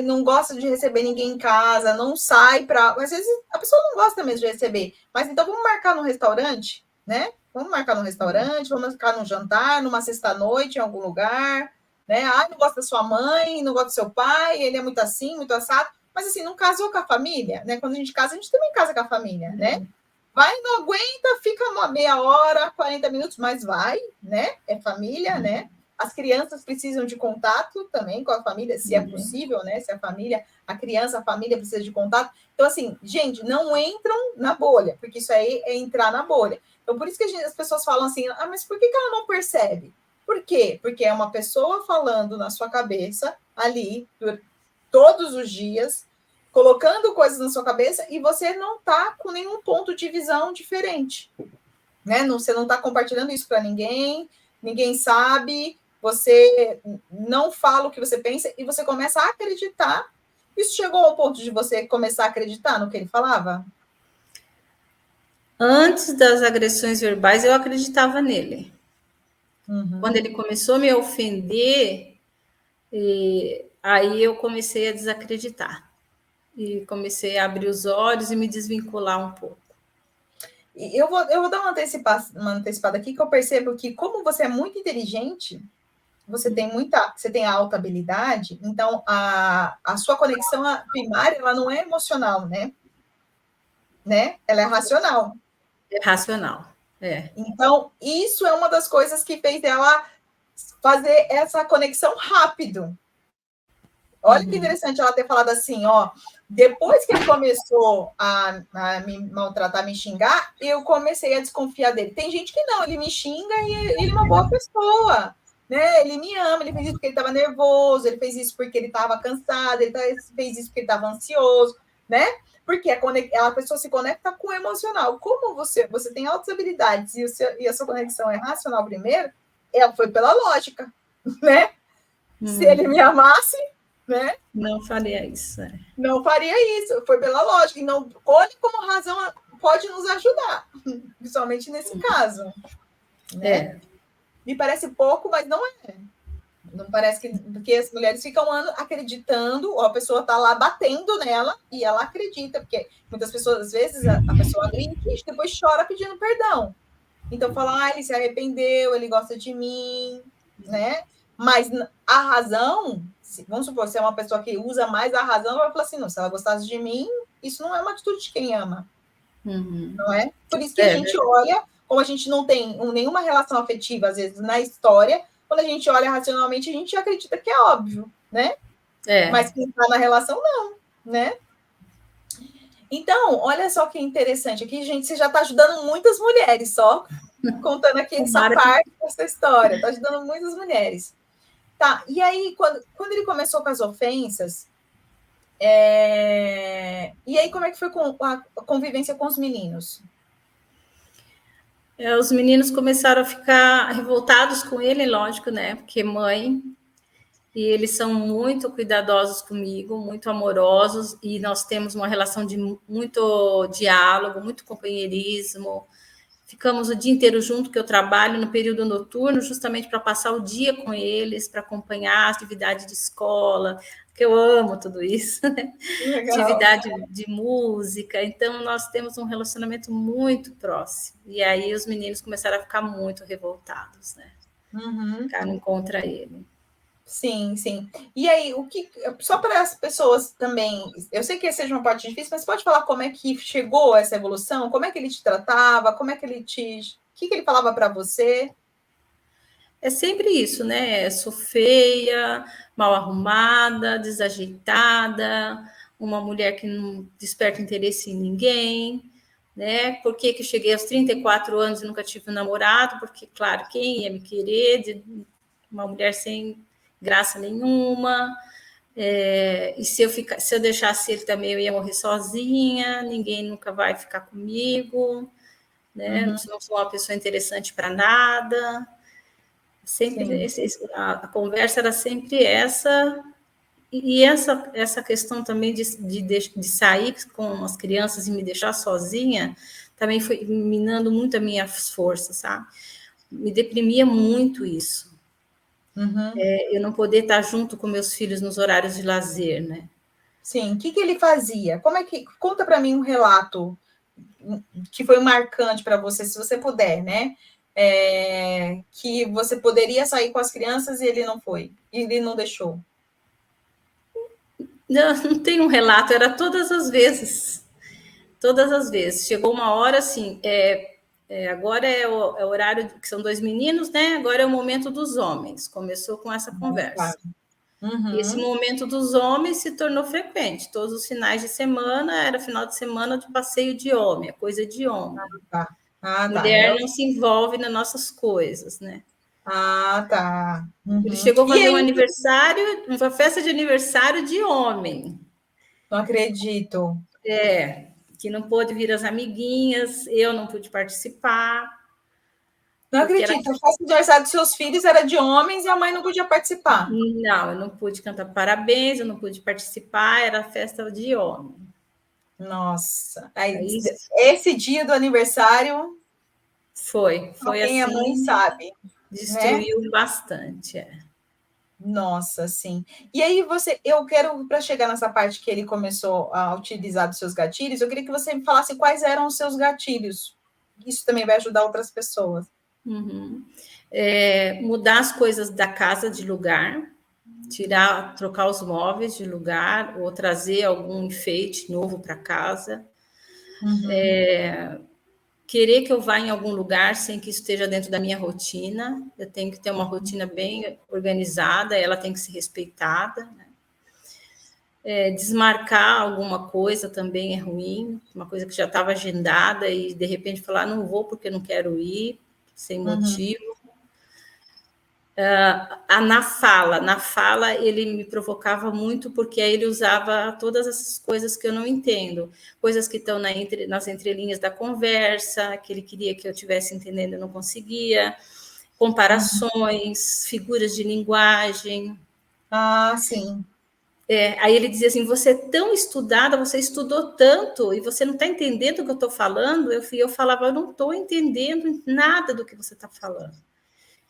não gosta de receber ninguém em casa, não sai para. Às vezes a pessoa não gosta mesmo de receber, mas então vamos marcar no restaurante, né? Vamos marcar no restaurante, vamos marcar num jantar, numa sexta-noite, em algum lugar, né? Não gosta da sua mãe, não gosta do seu pai, ele é muito assim, muito assado, mas assim, não casou com a família, né? Quando a gente casa, a gente também casa com a família, né? Vai, não aguenta, fica uma meia hora, 40 minutos, mas vai, né? É família, né? As crianças precisam de contato também com a família, se é possível, né? Se a família, a criança, a família precisa de contato. Então, assim, gente, não entram na bolha, porque isso aí é entrar na bolha. Então, por isso que as pessoas falam assim, mas por que ela não percebe? Por quê? Porque é uma pessoa falando na sua cabeça, ali, todos os dias, colocando coisas na sua cabeça e você não está com nenhum ponto de visão diferente. Né? Você não está compartilhando isso para ninguém, ninguém sabe, você não fala o que você pensa e você começa a acreditar. Isso chegou ao ponto de você começar a acreditar no que ele falava? Antes das agressões verbais, eu acreditava nele. Quando ele começou a me ofender, aí eu comecei a desacreditar. E comecei a abrir os olhos e me desvincular um pouco. Eu vou dar uma antecipada aqui, que eu percebo que, como você é muito inteligente, você tem alta habilidade, então a sua conexão primária ela não é emocional, né? Ela é racional. É racional, Então, isso é uma das coisas que fez ela fazer essa conexão rápido. Olha que interessante ela ter falado assim, depois que ele começou a me maltratar, me xingar, eu comecei a desconfiar dele. Tem gente que não, ele me xinga e ele é uma boa pessoa, né? Ele me ama, ele fez isso porque ele estava nervoso, ele fez isso porque ele estava cansado, ele fez isso porque ele estava ansioso, né? Porque a pessoa se conecta com o emocional. Como você tem altas habilidades e a sua conexão é racional primeiro, foi pela lógica, né? Se ele me amasse, né? Não faria isso. Não faria isso, foi pela lógica. E não, olhe como razão pode nos ajudar, principalmente nesse caso. Né? Me parece pouco, mas não é. Não parece que... Porque as mulheres ficam acreditando, ou a pessoa está lá batendo nela, e ela acredita, porque muitas pessoas, às vezes, a pessoa agride e depois chora pedindo perdão. Então, fala, ele se arrependeu, ele gosta de mim, né? Mas a razão, vamos supor, se é uma pessoa que usa mais a razão, ela vai falar assim, não, se ela gostasse de mim, isso não é uma atitude de quem ama. Não é? Por isso que a gente olha, como a gente não tem nenhuma relação afetiva, às vezes, na história, quando a gente olha racionalmente, a gente acredita que é óbvio, né? Mas quem está na relação, não, né? Então, olha só que interessante. Aqui, gente, você já está ajudando muitas mulheres, só contando aqui essa parte dessa história. Está ajudando muitas mulheres. Tá, e aí, quando ele começou com as ofensas, e aí como é que foi a convivência com os meninos? Os meninos começaram a ficar revoltados com ele, lógico, né? Porque mãe, e eles são muito cuidadosos comigo, muito amorosos, e nós temos uma relação de muito diálogo, muito companheirismo. Ficamos o dia inteiro junto, que eu trabalho no período noturno, justamente para passar o dia com eles, para acompanhar a atividade de escola, que eu amo tudo isso, né? Atividade de música. Então, nós temos um relacionamento muito próximo. E aí, os meninos começaram a ficar muito revoltados, né? Ficaram contra ele. Sim, sim. E aí, só para as pessoas também, eu sei que seja uma parte difícil, mas pode falar como é que chegou essa evolução? Como é que ele te tratava? Como é que o que ele falava para você? É sempre isso, né? Sou feia, mal arrumada, desajeitada, uma mulher que não desperta interesse em ninguém, né? Por que eu cheguei aos 34 anos e nunca tive um namorado? Porque, claro, quem ia me querer? Uma mulher sem graça nenhuma. E se eu deixasse ele também, eu ia morrer sozinha, ninguém nunca vai ficar comigo, né? Não sou uma pessoa interessante para nada. Sempre a conversa era sempre essa, e essa questão também de sair com as crianças e me deixar sozinha também foi minando muito as minhas forças, sabe? Me deprimia muito isso. Eu não poder estar junto com meus filhos nos horários de lazer, né? Sim, o que ele fazia? Conta para mim um relato que foi marcante para você, se você puder, né? Que você poderia sair com as crianças e ele não foi, ele não deixou. Não tem um relato, era todas as vezes. Todas as vezes. Chegou uma hora assim, agora é o horário que são 2 meninos, né? Agora é o momento dos homens. Começou com essa conversa. Esse momento dos homens se tornou frequente. Todos os finais de semana era final de semana de passeio de homem, é coisa de homem. Mulher não se envolve nas nossas coisas, né? Tá. Ele chegou a fazer um aniversário, uma festa de aniversário de homem. Não acredito. Que não pôde vir as amiguinhas, eu não pude participar. Não acredito. A festa de aniversário dos seus filhos era de homens e a mãe não podia participar. Não, eu não pude cantar parabéns, eu não pude participar, era festa de homem. Nossa. Esse dia do aniversário... Foi quem assim. A mãe sabe. Destruiu bastante, Nossa, sim. E aí eu quero, para chegar nessa parte que ele começou a utilizar dos seus gatilhos, eu queria que você me falasse quais eram os seus gatilhos. Isso também vai ajudar outras pessoas. Mudar as coisas da casa de lugar, trocar os móveis de lugar, ou trazer algum enfeite novo para casa. Querer que eu vá em algum lugar sem que isso esteja dentro da minha rotina. Eu tenho que ter uma rotina bem organizada, ela tem que ser respeitada. Né? Desmarcar alguma coisa também é ruim, uma coisa que já estava agendada e de repente falar, não vou porque não quero ir, sem motivo. Na fala ele me provocava muito porque aí ele usava todas essas coisas que eu não entendo, coisas que estão nas entrelinhas da conversa, que ele queria que eu estivesse entendendo, eu não conseguia, comparações, figuras de linguagem. Sim. Aí ele dizia assim, você é tão estudada, você estudou tanto, e você não está entendendo o que eu estou falando? Eu falava, eu não estou entendendo nada do que você está falando.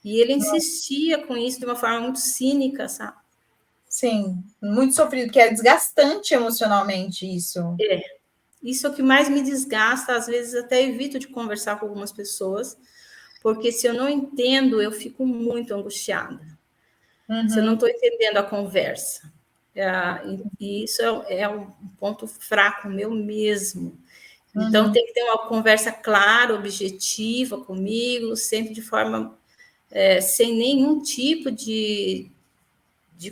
E ele insistia com isso de uma forma muito cínica, sabe? Sim, muito sofrido, que é desgastante emocionalmente isso. Isso é o que mais me desgasta, às vezes até evito de conversar com algumas pessoas, porque se eu não entendo, eu fico muito angustiada. Se eu não estou entendendo a conversa. E isso é um ponto fraco meu mesmo. Então, tem que ter uma conversa clara, objetiva comigo, sempre de forma sem nenhum tipo de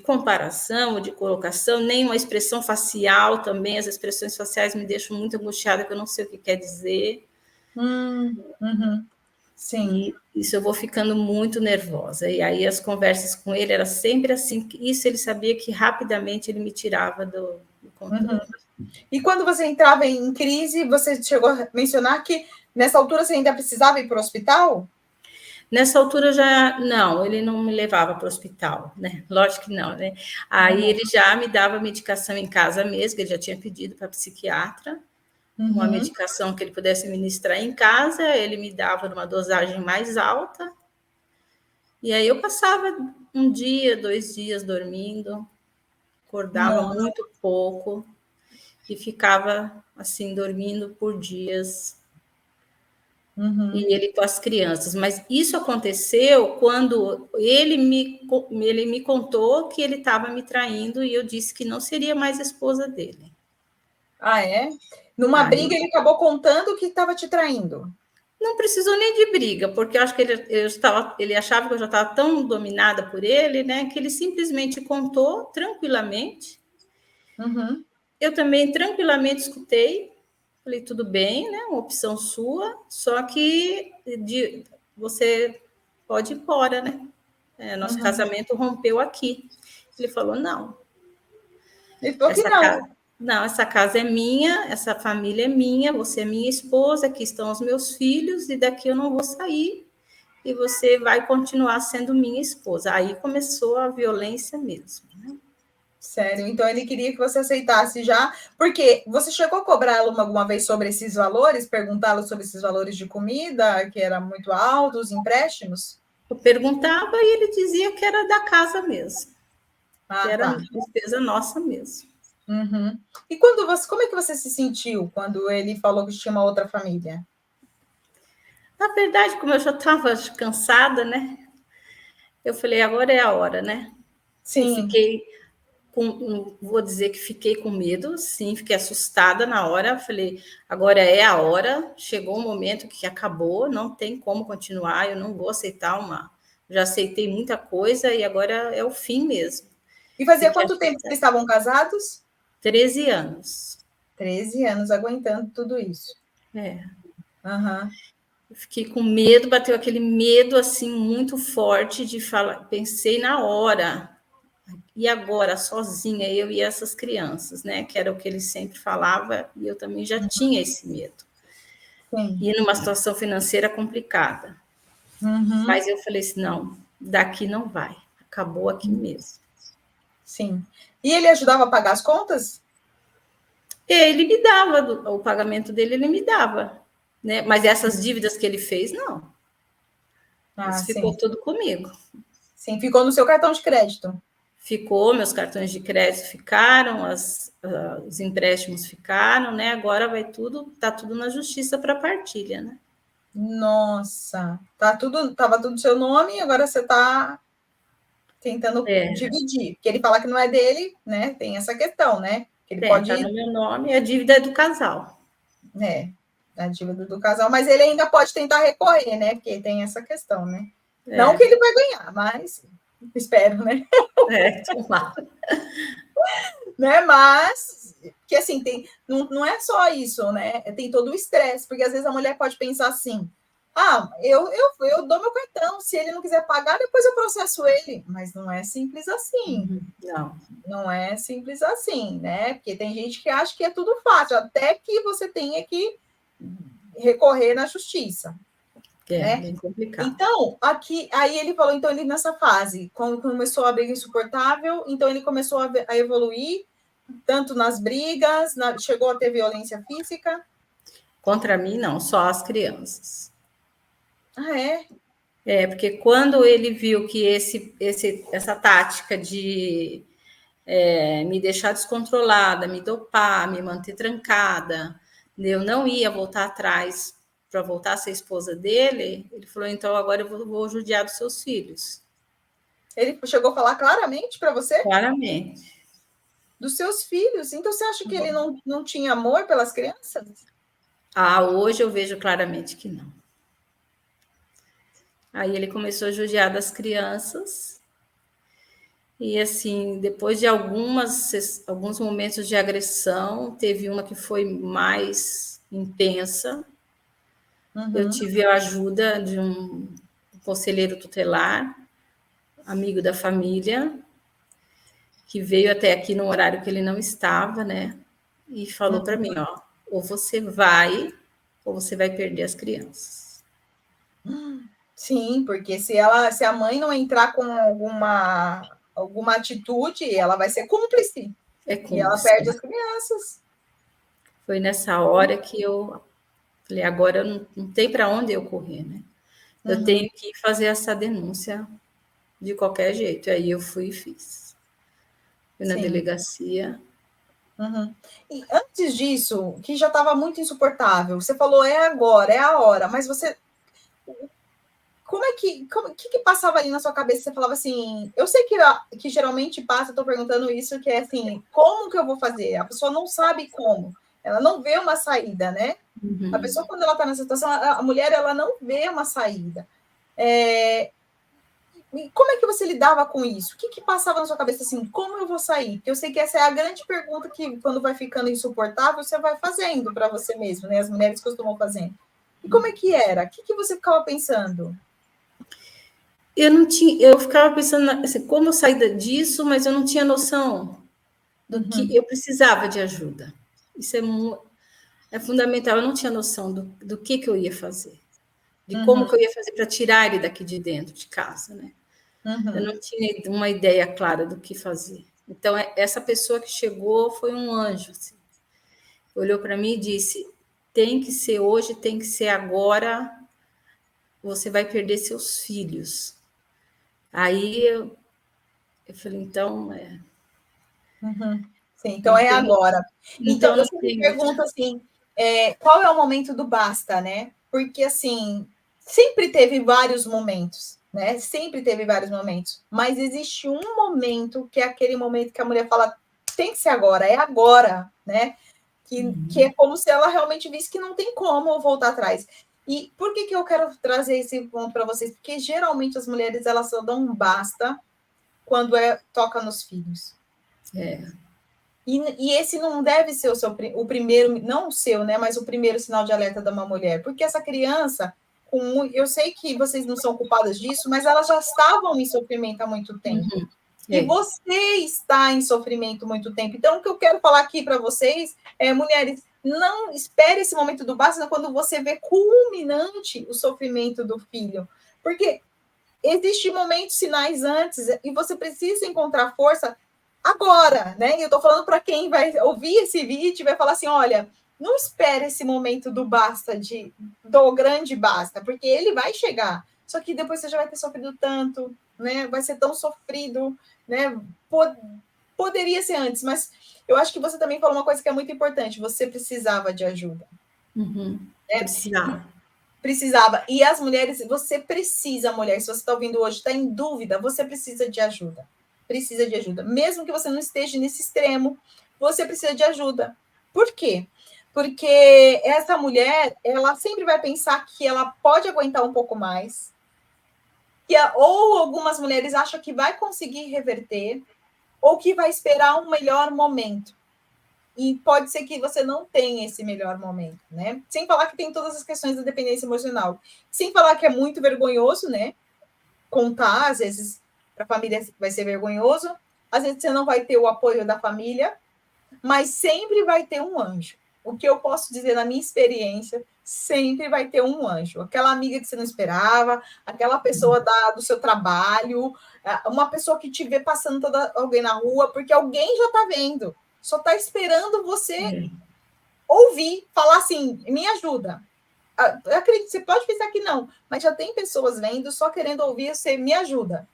comparação ou de colocação, nem uma expressão facial também. As expressões faciais me deixam muito angustiada, que eu não sei o que quer dizer. Sim. E isso eu vou ficando muito nervosa. E aí as conversas com ele era sempre assim. Isso ele sabia que rapidamente ele me tirava do controle. E quando você entrava em crise, você chegou a mencionar que nessa altura você ainda precisava ir para o hospital? Nessa altura já não, ele não me levava para o hospital, né? Lógico que não, né? Aí ele já me dava medicação em casa mesmo, que ele já tinha pedido para a psiquiatra, uma medicação que ele pudesse ministrar em casa, ele me dava numa dosagem mais alta, e aí eu passava 1 dia, 2 dias dormindo, acordava muito pouco e ficava assim dormindo por dias. E ele com as crianças. Mas isso aconteceu quando ele me contou que ele estava me traindo e eu disse que não seria mais esposa dele. Ah, é? Numa briga, ele acabou contando que estava te traindo. Não precisou nem de briga, porque eu acho que ele achava que eu já estava tão dominada por ele, né, que ele simplesmente contou tranquilamente. Eu também tranquilamente escutei, falei, tudo bem, né, uma opção sua, só que você pode ir embora, né? Nosso casamento rompeu aqui. Ele falou, não. Ele falou que não. Não, essa casa é minha, essa família é minha, você é minha esposa, aqui estão os meus filhos, e daqui eu não vou sair, e você vai continuar sendo minha esposa. Aí começou a violência mesmo, né? Sério, então ele queria que você aceitasse já, porque você chegou a cobrá-lo alguma vez sobre esses valores, perguntá-lo sobre esses valores de comida, que eram muito altos, empréstimos? Eu perguntava e ele dizia que era da casa mesmo, que era despesa nossa mesmo. E quando como é que você se sentiu quando ele falou que tinha uma outra família? Na verdade, como eu já estava cansada, né? Eu falei, agora é a hora, né? Sim. Eu fiquei vou dizer que fiquei com medo, sim, fiquei assustada na hora. Falei, agora é a hora, chegou um momento que acabou, não tem como continuar, eu não vou aceitar Já aceitei muita coisa e agora é o fim mesmo. E fazia quanto tempo que eles estavam casados? 13 anos. 13 anos aguentando tudo isso. Eu fiquei com medo, bateu aquele medo assim muito forte de falar, pensei na hora. E agora, sozinha, eu e essas crianças, né? Que era o que ele sempre falava, e eu também já tinha esse medo. E numa situação financeira complicada. Mas eu falei assim, não, daqui não vai. Acabou aqui mesmo. Sim. E ele ajudava a pagar as contas? Ele me dava, o pagamento dele ele me dava. Né? Mas essas dívidas que ele fez, não. Isso ficou tudo comigo. Sim, ficou no seu cartão de crédito. Ficou, meus cartões de crédito ficaram, os empréstimos ficaram, né? Agora tá tudo na justiça para partilha, né? Nossa, estava tudo seu nome e agora você está tentando dividir. Porque ele fala que não é dele, né? Tem essa questão, né? Que ele pode. Tá no meu nome, a dívida é do casal. A dívida do casal, mas ele ainda pode tentar recorrer, né? Porque tem essa questão, né? Não que ele vai ganhar, mas espero, né? Né? Mas que assim não é só isso, né? Tem todo o estresse, porque às vezes a mulher pode pensar assim: eu dou meu cartão, se ele não quiser pagar, depois eu processo ele. Mas não é simples assim. Não é simples assim, né? Porque tem gente que acha que é tudo fácil, até que você tenha que recorrer na justiça. Né? Bem complicado. Então, aí ele falou, então ele nessa fase, quando começou a briga insuportável, então ele começou a evoluir, tanto nas brigas, chegou a ter violência física? Contra mim, não, só as crianças. Ah, é? Porque quando ele viu que essa tática de me deixar descontrolada, me dopar, me manter trancada, eu não ia voltar atrás para voltar a ser esposa dele, ele falou, então agora eu vou judiar dos seus filhos. Ele chegou a falar claramente para você? Claramente. Dos seus filhos? Então você acha que ele não tinha amor pelas crianças? Hoje eu vejo claramente que não. Aí ele começou a judiar das crianças. E assim, depois de alguns momentos de agressão, teve uma que foi mais intensa. Eu tive a ajuda de um conselheiro tutelar, amigo da família, que veio até aqui no horário que ele não estava, né? E falou para mim, ó, ou você vai, ou você vai perder as crianças. Sim, porque se a mãe não entrar com alguma atitude, ela vai ser cúmplice. E ela perde as crianças. Foi nessa hora que eu falei, agora não tem para onde eu correr, né? Eu tenho que fazer essa denúncia de qualquer jeito. Aí eu fui e fiz. Fui na delegacia. E antes disso, que já estava muito insuportável, você falou, é agora, é a hora, mas você... Como é que passava ali na sua cabeça? Você falava assim, eu sei que geralmente passa, estou perguntando isso, que é assim, como que eu vou fazer? A pessoa não sabe como, ela não vê uma saída, né? A pessoa, quando ela está nessa situação, a mulher, ela não vê uma saída. Como é que você lidava com isso? O que passava na sua cabeça assim, como eu vou sair? Porque eu sei que essa é a grande pergunta que, quando vai ficando insuportável, você vai fazendo para você mesmo, né? As mulheres costumam fazer. E como é que era? O que você ficava pensando? Eu ficava pensando assim, como eu sair disso, mas eu não tinha noção do que eu precisava de ajuda. Isso é fundamental. Eu não tinha noção do que eu ia fazer, de como que eu ia fazer para tirar ele daqui de dentro de casa, né? Eu não tinha uma ideia clara do que fazer. Então, essa pessoa que chegou foi um anjo. Assim. Olhou para mim e disse: tem que ser hoje, tem que ser agora, você vai perder seus filhos. Aí eu falei, então. Sim, então é agora. Então, eu sempre pergunto assim, qual é o momento do basta, né? Porque, assim, sempre teve vários momentos, né? Sempre teve vários momentos. Mas existe um momento que é aquele momento que a mulher fala, tem que ser agora, é agora, né? Que é como se ela realmente visse que não tem como voltar atrás. E por que eu quero trazer esse ponto para vocês? Porque geralmente as mulheres, elas só dão um basta quando toca nos filhos. E esse não deve ser o primeiro, não o seu, né? Mas o primeiro sinal de alerta de uma mulher. Porque essa criança, eu sei que vocês não são culpadas disso, mas elas já estavam em sofrimento há muito tempo. E você está em sofrimento há muito tempo. Então, o que eu quero falar aqui para vocês mulheres, não espere esse momento do basta quando você vê culminante o sofrimento do filho. Porque existem momentos, sinais antes, e você precisa encontrar força agora, né? E eu estou falando para quem vai ouvir esse vídeo e vai falar assim: olha, não espere esse momento do basta, do grande basta, porque ele vai chegar. Só que depois você já vai ter sofrido tanto, né? Vai ser tão sofrido, né? Poderia ser antes, mas eu acho que você também falou uma coisa que é muito importante: você precisava de ajuda. Né? Precisava. E as mulheres, você precisa, mulher, se você está ouvindo hoje, está em dúvida, você precisa de ajuda. Precisa de ajuda. Mesmo que você não esteja nesse extremo, você precisa de ajuda. Por quê? Porque essa mulher, ela sempre vai pensar que ela pode aguentar um pouco mais, ou algumas mulheres acham que vai conseguir reverter, ou que vai esperar um melhor momento. E pode ser que você não tenha esse melhor momento, né? Sem falar que tem todas as questões da dependência emocional. Sem falar que é muito vergonhoso, né? Contar, às vezes, para a família vai ser vergonhoso, às vezes você não vai ter o apoio da família, mas sempre vai ter um anjo. O que eu posso dizer na minha experiência, sempre vai ter um anjo. Aquela amiga que você não esperava, aquela pessoa do seu trabalho, uma pessoa que te vê passando alguém na rua, porque alguém já está vendo. Só está esperando você ouvir, falar assim, me ajuda. acredite, você pode pensar que não, mas já tem pessoas vendo só querendo ouvir você, me ajuda,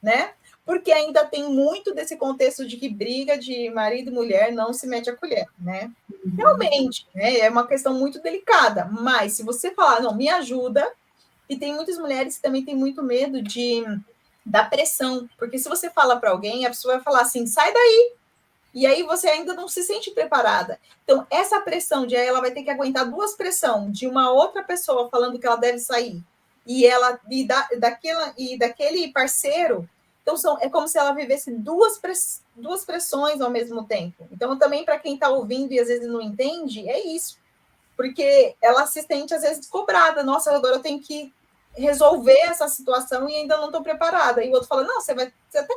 né? Porque ainda tem muito desse contexto de que briga de marido e mulher não se mete a colher, né? Realmente, né? É uma questão muito delicada, mas se você falar, não, me ajuda, e tem muitas mulheres que também têm muito medo da pressão, porque se você fala para alguém, a pessoa vai falar assim, sai daí, e aí você ainda não se sente preparada. Então, essa pressão de aí ela vai ter que aguentar duas pressões de uma outra pessoa falando que ela deve sair e daquele parceiro. Então, é como se ela vivesse duas pressões ao mesmo tempo. Então, também para quem está ouvindo e às vezes não entende, é isso. Porque ela se sente, às vezes, cobrada. Nossa, agora eu tenho que resolver essa situação e ainda não estou preparada. E o outro fala, não, até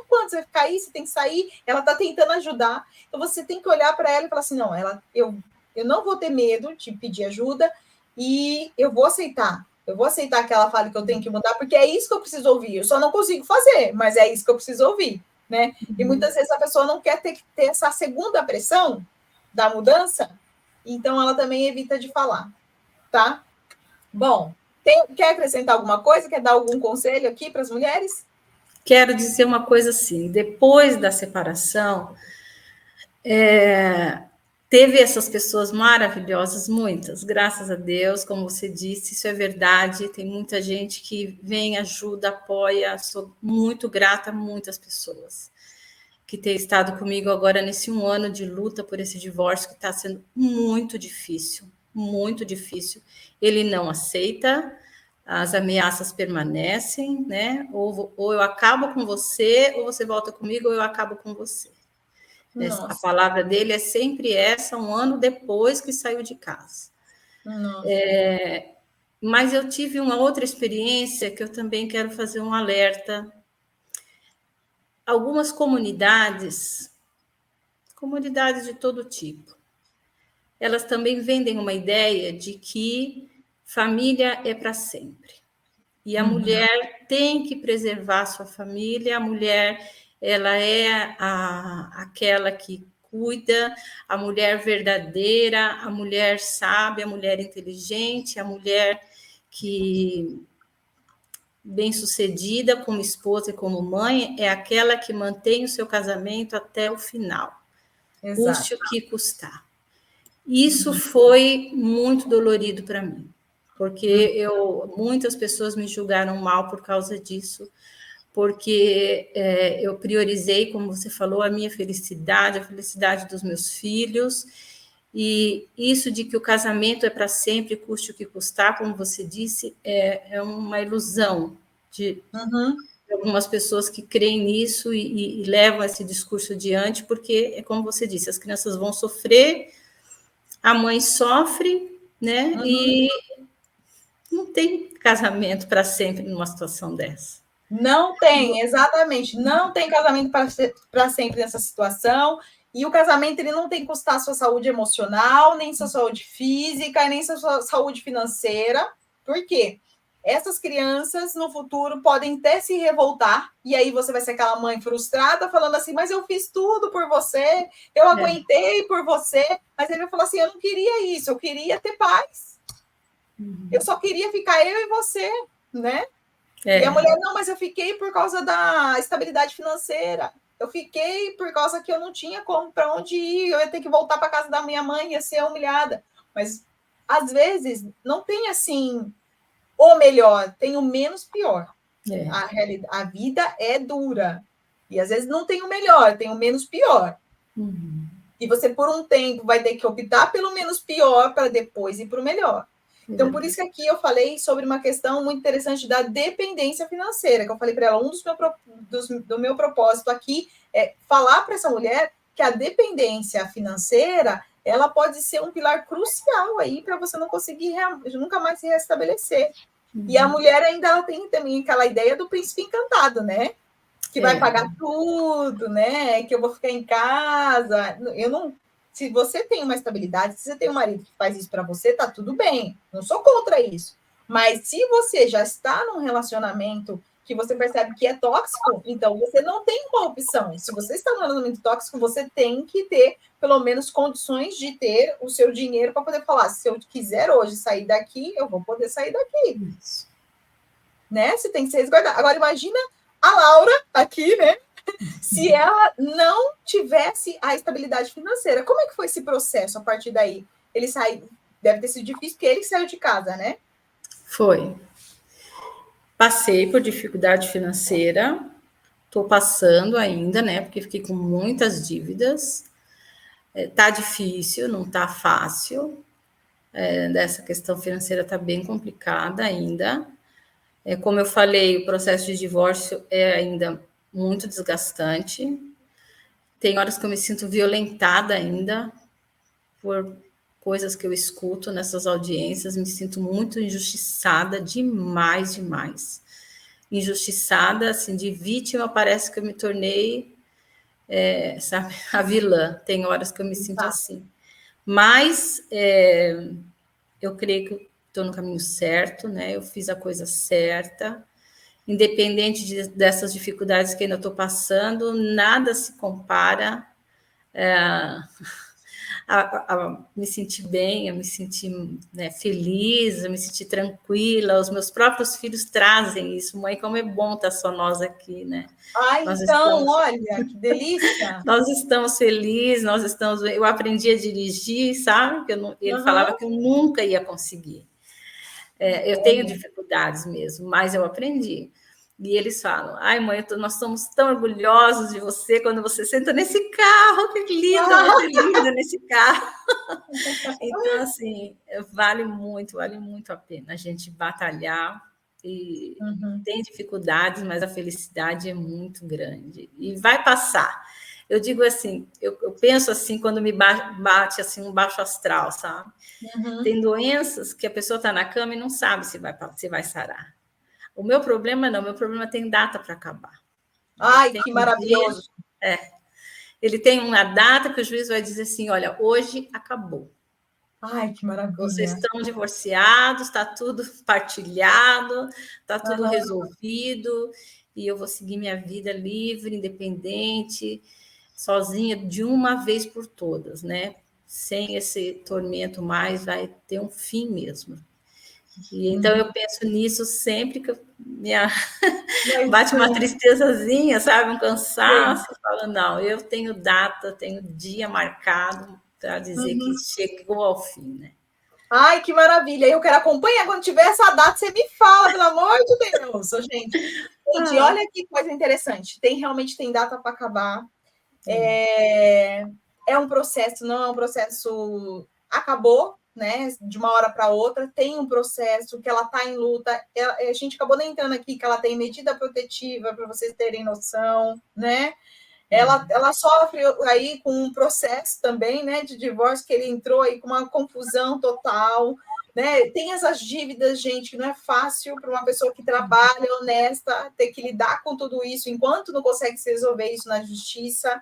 quando você vai ficar aí? Você tem que sair. Ela está tentando ajudar. Então, você tem que olhar para ela e falar assim, não, eu não vou ter medo de pedir ajuda e eu vou aceitar. Eu vou aceitar que ela fale que eu tenho que mudar, porque é isso que eu preciso ouvir. Eu só não consigo fazer, mas é isso que eu preciso ouvir, né? E muitas vezes a pessoa não quer ter que ter essa segunda pressão da mudança, então ela também evita de falar, tá? Bom, quer acrescentar alguma coisa? Quer dar algum conselho aqui para as mulheres? Quero dizer uma coisa assim: depois da separação, teve essas pessoas maravilhosas, muitas, graças a Deus, como você disse, isso é verdade. Tem muita gente que vem, ajuda, apoia. Sou muito grata a muitas pessoas que têm estado comigo agora nesse 1 ano de luta por esse divórcio, que está sendo muito difícil, muito difícil. Ele não aceita, as ameaças permanecem, né? Ou eu acabo com você, ou você volta comigo, ou eu acabo com você. Nossa. A palavra dele é sempre essa, 1 ano depois que saiu de casa. Mas eu tive uma outra experiência que eu também quero fazer um alerta. Algumas comunidades de todo tipo, elas também vendem uma ideia de que família é para sempre. E a mulher tem que preservar a sua família, a mulher ela é aquela que cuida, a mulher verdadeira, a mulher sábia, a mulher inteligente, a mulher que bem-sucedida como esposa e como mãe é aquela que mantém o seu casamento até o final, custe o que custar. Isso foi muito dolorido para mim, porque muitas pessoas me julgaram mal por causa disso, porque eu priorizei, como você falou, a minha felicidade, a felicidade dos meus filhos, e isso de que o casamento é para sempre, custe o que custar, como você disse, é uma ilusão de algumas pessoas que creem nisso e levam esse discurso adiante, porque é como você disse, as crianças vão sofrer, a mãe sofre, né? E não tem casamento para sempre numa situação dessa. Não tem, exatamente. Não tem casamento para sempre nessa situação. E o casamento ele não tem que custar sua saúde emocional, nem sua saúde física, nem sua saúde financeira. Por quê? Essas crianças no futuro podem até se revoltar, e aí você vai ser aquela mãe frustrada, falando assim: mas eu fiz tudo por você, eu aguentei por você. Mas ele vai falar assim: eu não queria isso, eu queria ter paz. Eu só queria ficar eu e você, né? E a mulher, não, mas eu fiquei por causa da estabilidade financeira. Eu fiquei por causa que eu não tinha para onde ir, eu ia ter que voltar para casa da minha mãe, ia ser humilhada. Mas, às vezes, não tem assim o melhor, tem o menos pior. A vida é dura. E, às vezes, não tem o melhor, tem o menos pior. E você, por um tempo, vai ter que optar pelo menos pior para depois ir para o melhor. Então, por isso que aqui eu falei sobre uma questão muito interessante da dependência financeira, que eu falei para ela, do meu propósito aqui é falar para essa mulher que a dependência financeira, ela pode ser um pilar crucial aí para você não conseguir nunca mais se restabelecer. E a mulher ainda ela tem também aquela ideia do príncipe encantado, né? Que vai pagar tudo, né? Que eu vou ficar em casa. Eu não... Se você tem uma estabilidade, se você tem um marido que faz isso para você, tá tudo bem. Não sou contra isso. Mas se você já está num relacionamento que você percebe que é tóxico, então você não tem uma opção. Se você está num relacionamento tóxico, você tem que ter, pelo menos, condições de ter o seu dinheiro para poder falar, se eu quiser hoje sair daqui, eu vou poder sair daqui. Isso. Né? Você tem que ser resguardado. Agora, imagina a Laura aqui, né? Se ela não tivesse a estabilidade financeira. Como é que foi esse processo a partir daí? Ele saiu, deve ter sido difícil, porque ele saiu de casa, né? Foi. Passei por dificuldade financeira, estou passando ainda, né? Porque fiquei com muitas dívidas. Tá difícil, não tá fácil. Dessa questão financeira tá bem complicada ainda. Como eu falei, o processo de divórcio é ainda muito desgastante. Tem horas que eu me sinto violentada ainda por coisas que eu escuto nessas audiências, me sinto muito injustiçada demais, demais. Injustiçada, assim, de vítima, parece que eu me tornei, sabe, a vilã. Tem horas que eu me sinto assim. Mas eu creio que estou no caminho certo, né? Eu fiz a coisa certa. Independente dessas dificuldades que ainda estou passando, nada se compara a me sentir bem, a me sentir, né, feliz, a me sentir tranquila. Os meus próprios filhos trazem isso. Mãe, como é bom estar só nós aqui, né? Olha, que delícia! Nós estamos felizes, nós estamos... Eu aprendi a dirigir, sabe? Ele falava que eu nunca ia conseguir. Eu tenho dificuldades mesmo, mas eu aprendi. E eles falam, ai, mãe, nós estamos tão orgulhosos de você quando você senta nesse carro, que linda, você é linda nesse carro. Então, assim, vale muito a pena a gente batalhar e tem dificuldades, mas a felicidade é muito grande e vai passar. Eu digo assim, eu penso assim, quando me bate assim um baixo astral, sabe? Tem doenças que a pessoa está na cama e não sabe se vai sarar. O meu problema não, o meu problema tem data para acabar. Ai, que maravilhoso! Ele tem uma data que o juiz vai dizer assim, olha, hoje acabou. Ai, que maravilha! Vocês estão divorciados, está tudo partilhado, está tudo resolvido, e eu vou seguir minha vida livre, independente, sozinha, de uma vez por todas, né? Sem esse tormento mais, vai ter um fim mesmo. E então eu penso nisso sempre que bate uma tristezazinha, sabe? Um cansaço, eu falo, não, eu tenho data, tenho dia marcado para dizer que chegou ao fim, né? Ai, que maravilha! Eu quero acompanhar. Quando tiver essa data, você me fala, pelo amor de Deus, gente. Gente, olha que coisa interessante. Realmente tem data para acabar. É um processo, não é um processo... Acabou, né? De uma hora para outra. Tem um processo que ela está em luta. A gente acabou nem entrando aqui que ela tem medida protetiva, para vocês terem noção, né? Ela sofre aí com um processo também, né, de divórcio, que ele entrou aí com uma confusão total, né? Tem essas dívidas, gente, que não é fácil para uma pessoa que trabalha, honesta, ter que lidar com tudo isso enquanto não consegue se resolver isso na justiça.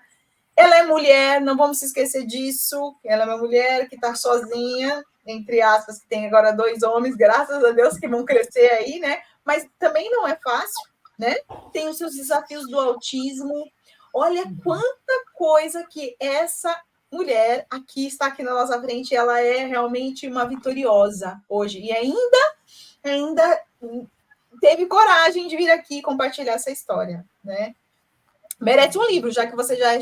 Ela é mulher, não vamos se esquecer disso. Ela é uma mulher que está sozinha, entre aspas, que tem agora 2 homens, graças a Deus, que vão crescer aí, né? Mas também não é fácil, né? Tem os seus desafios do autismo. Olha quanta coisa que essa mulher aqui está aqui na nossa frente, ela é realmente uma vitoriosa hoje. E ainda teve coragem de vir aqui compartilhar essa história, né? Merece um livro, já que você já é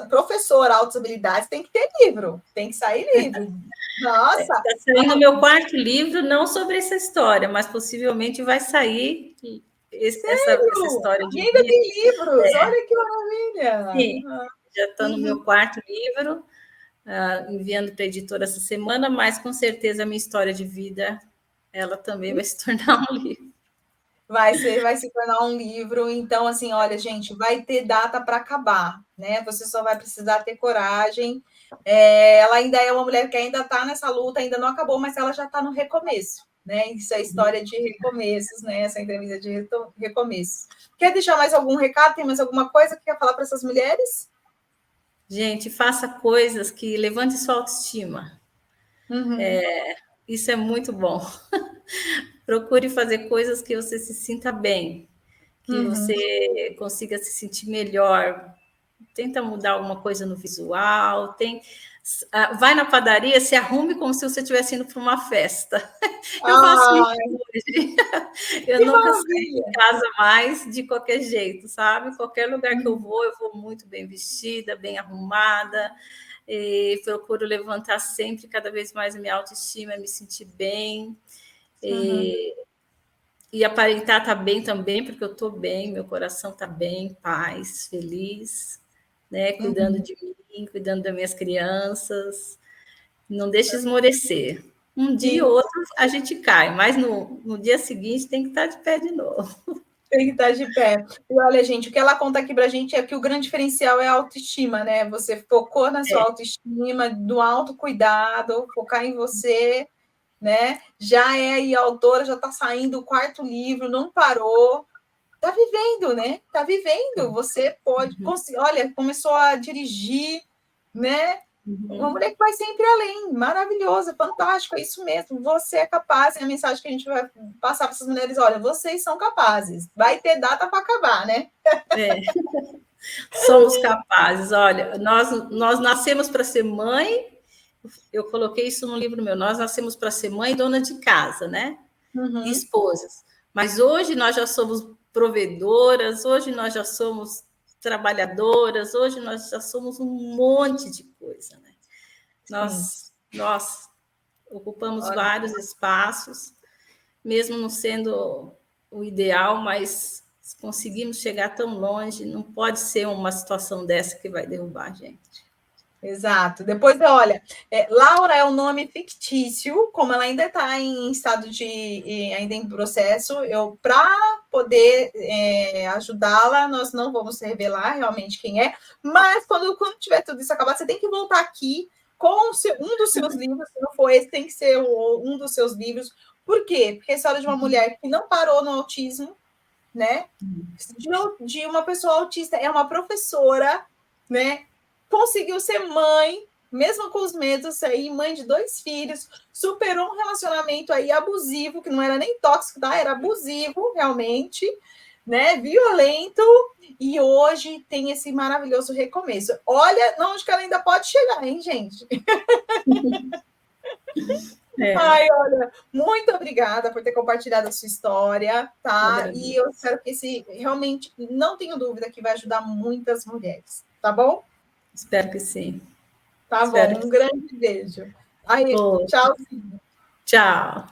professora, altas habilidades, tem que ter livro, tem que sair livro. Nossa! Está saindo o meu 4º livro, não sobre essa história, mas possivelmente vai sair essa história de vida. E ainda tem livros, olha que maravilha! Sim, já estou no meu 4º livro, enviando para a editora essa semana, mas com certeza a minha história de vida, ela também vai se tornar um livro. Vai se tornar um livro. Então, assim, olha, gente, vai ter data para acabar, né? Você só vai precisar ter coragem. Ela ainda é uma mulher que ainda está nessa luta, ainda não acabou, mas ela já está no recomeço, né? Isso é história de recomeços, né? Essa entrevista de recomeços. Quer deixar mais algum recado? Tem mais alguma coisa que quer falar para essas mulheres? Gente, faça coisas que levante sua autoestima. Isso é muito bom. Procure fazer coisas que você se sinta bem. que você consiga se sentir melhor. Tenta mudar alguma coisa no visual, vai na padaria, se arrume como se você estivesse indo para uma festa. Eu faço isso hoje. Eu que nunca saio maravilha. de casa mais de qualquer jeito, sabe? Qualquer lugar que eu vou muito bem vestida, bem arrumada. E procuro levantar sempre cada vez mais a minha autoestima, me sentir bem. E aparentar estar bem também, porque eu estou bem, meu coração está bem, paz, feliz, né? Cuidando de mim, cuidando das minhas crianças. Não deixe esmorecer. Um dia ou outro a gente cai, mas no dia seguinte tem que estar de pé de novo. Tem que estar de pé. E olha, gente, o que ela conta aqui pra gente é que o grande diferencial é a autoestima, né? Você focou na sua autoestima, do autocuidado, focar em você, né? Já é aí autora, já está saindo o 4º livro, não parou. Tá vivendo, né? Tá vivendo. Você pode... Olha, começou a dirigir, né? Uma mulher que vai sempre além. Maravilhosa, fantástico, é isso mesmo. Você é capaz. É a mensagem que a gente vai passar para essas mulheres. Olha, vocês são capazes. Vai ter data para acabar, né? Somos capazes. Olha, nós nascemos para ser mãe. Eu coloquei isso no livro meu. Nós nascemos para ser mãe e dona de casa, né? E esposas. Mas hoje nós já somos provedoras, hoje nós já somos trabalhadoras, hoje nós já somos um monte de coisa, né? Nós ocupamos vários espaços, mesmo não sendo o ideal, mas conseguimos chegar tão longe, não pode ser uma situação dessa que vai derrubar a gente. Exato. Depois, olha, Laura é um nome fictício, como ela ainda está em estado ainda em processo, para poder ajudá-la, nós não vamos revelar realmente quem é, mas quando tiver tudo isso acabado, você tem que voltar aqui com um dos seus livros, se não for esse, tem que ser um dos seus livros. Por quê? Porque é a história de uma mulher que não parou no autismo, né? De uma pessoa autista, é uma professora, né? Conseguiu ser mãe, mesmo com os medos aí, mãe de 2 filhos, superou um relacionamento aí abusivo, que não era nem tóxico, tá? Era abusivo, realmente, né? Violento, e hoje tem esse maravilhoso recomeço. Olha onde que ela ainda pode chegar, hein, gente? Ai, olha, muito obrigada por ter compartilhado a sua história, tá? E eu espero que realmente, não tenho dúvida que vai ajudar muitas mulheres, tá bom? Espero que sim. Tá bom, um grande beijo. Aí, tchau. Tchau.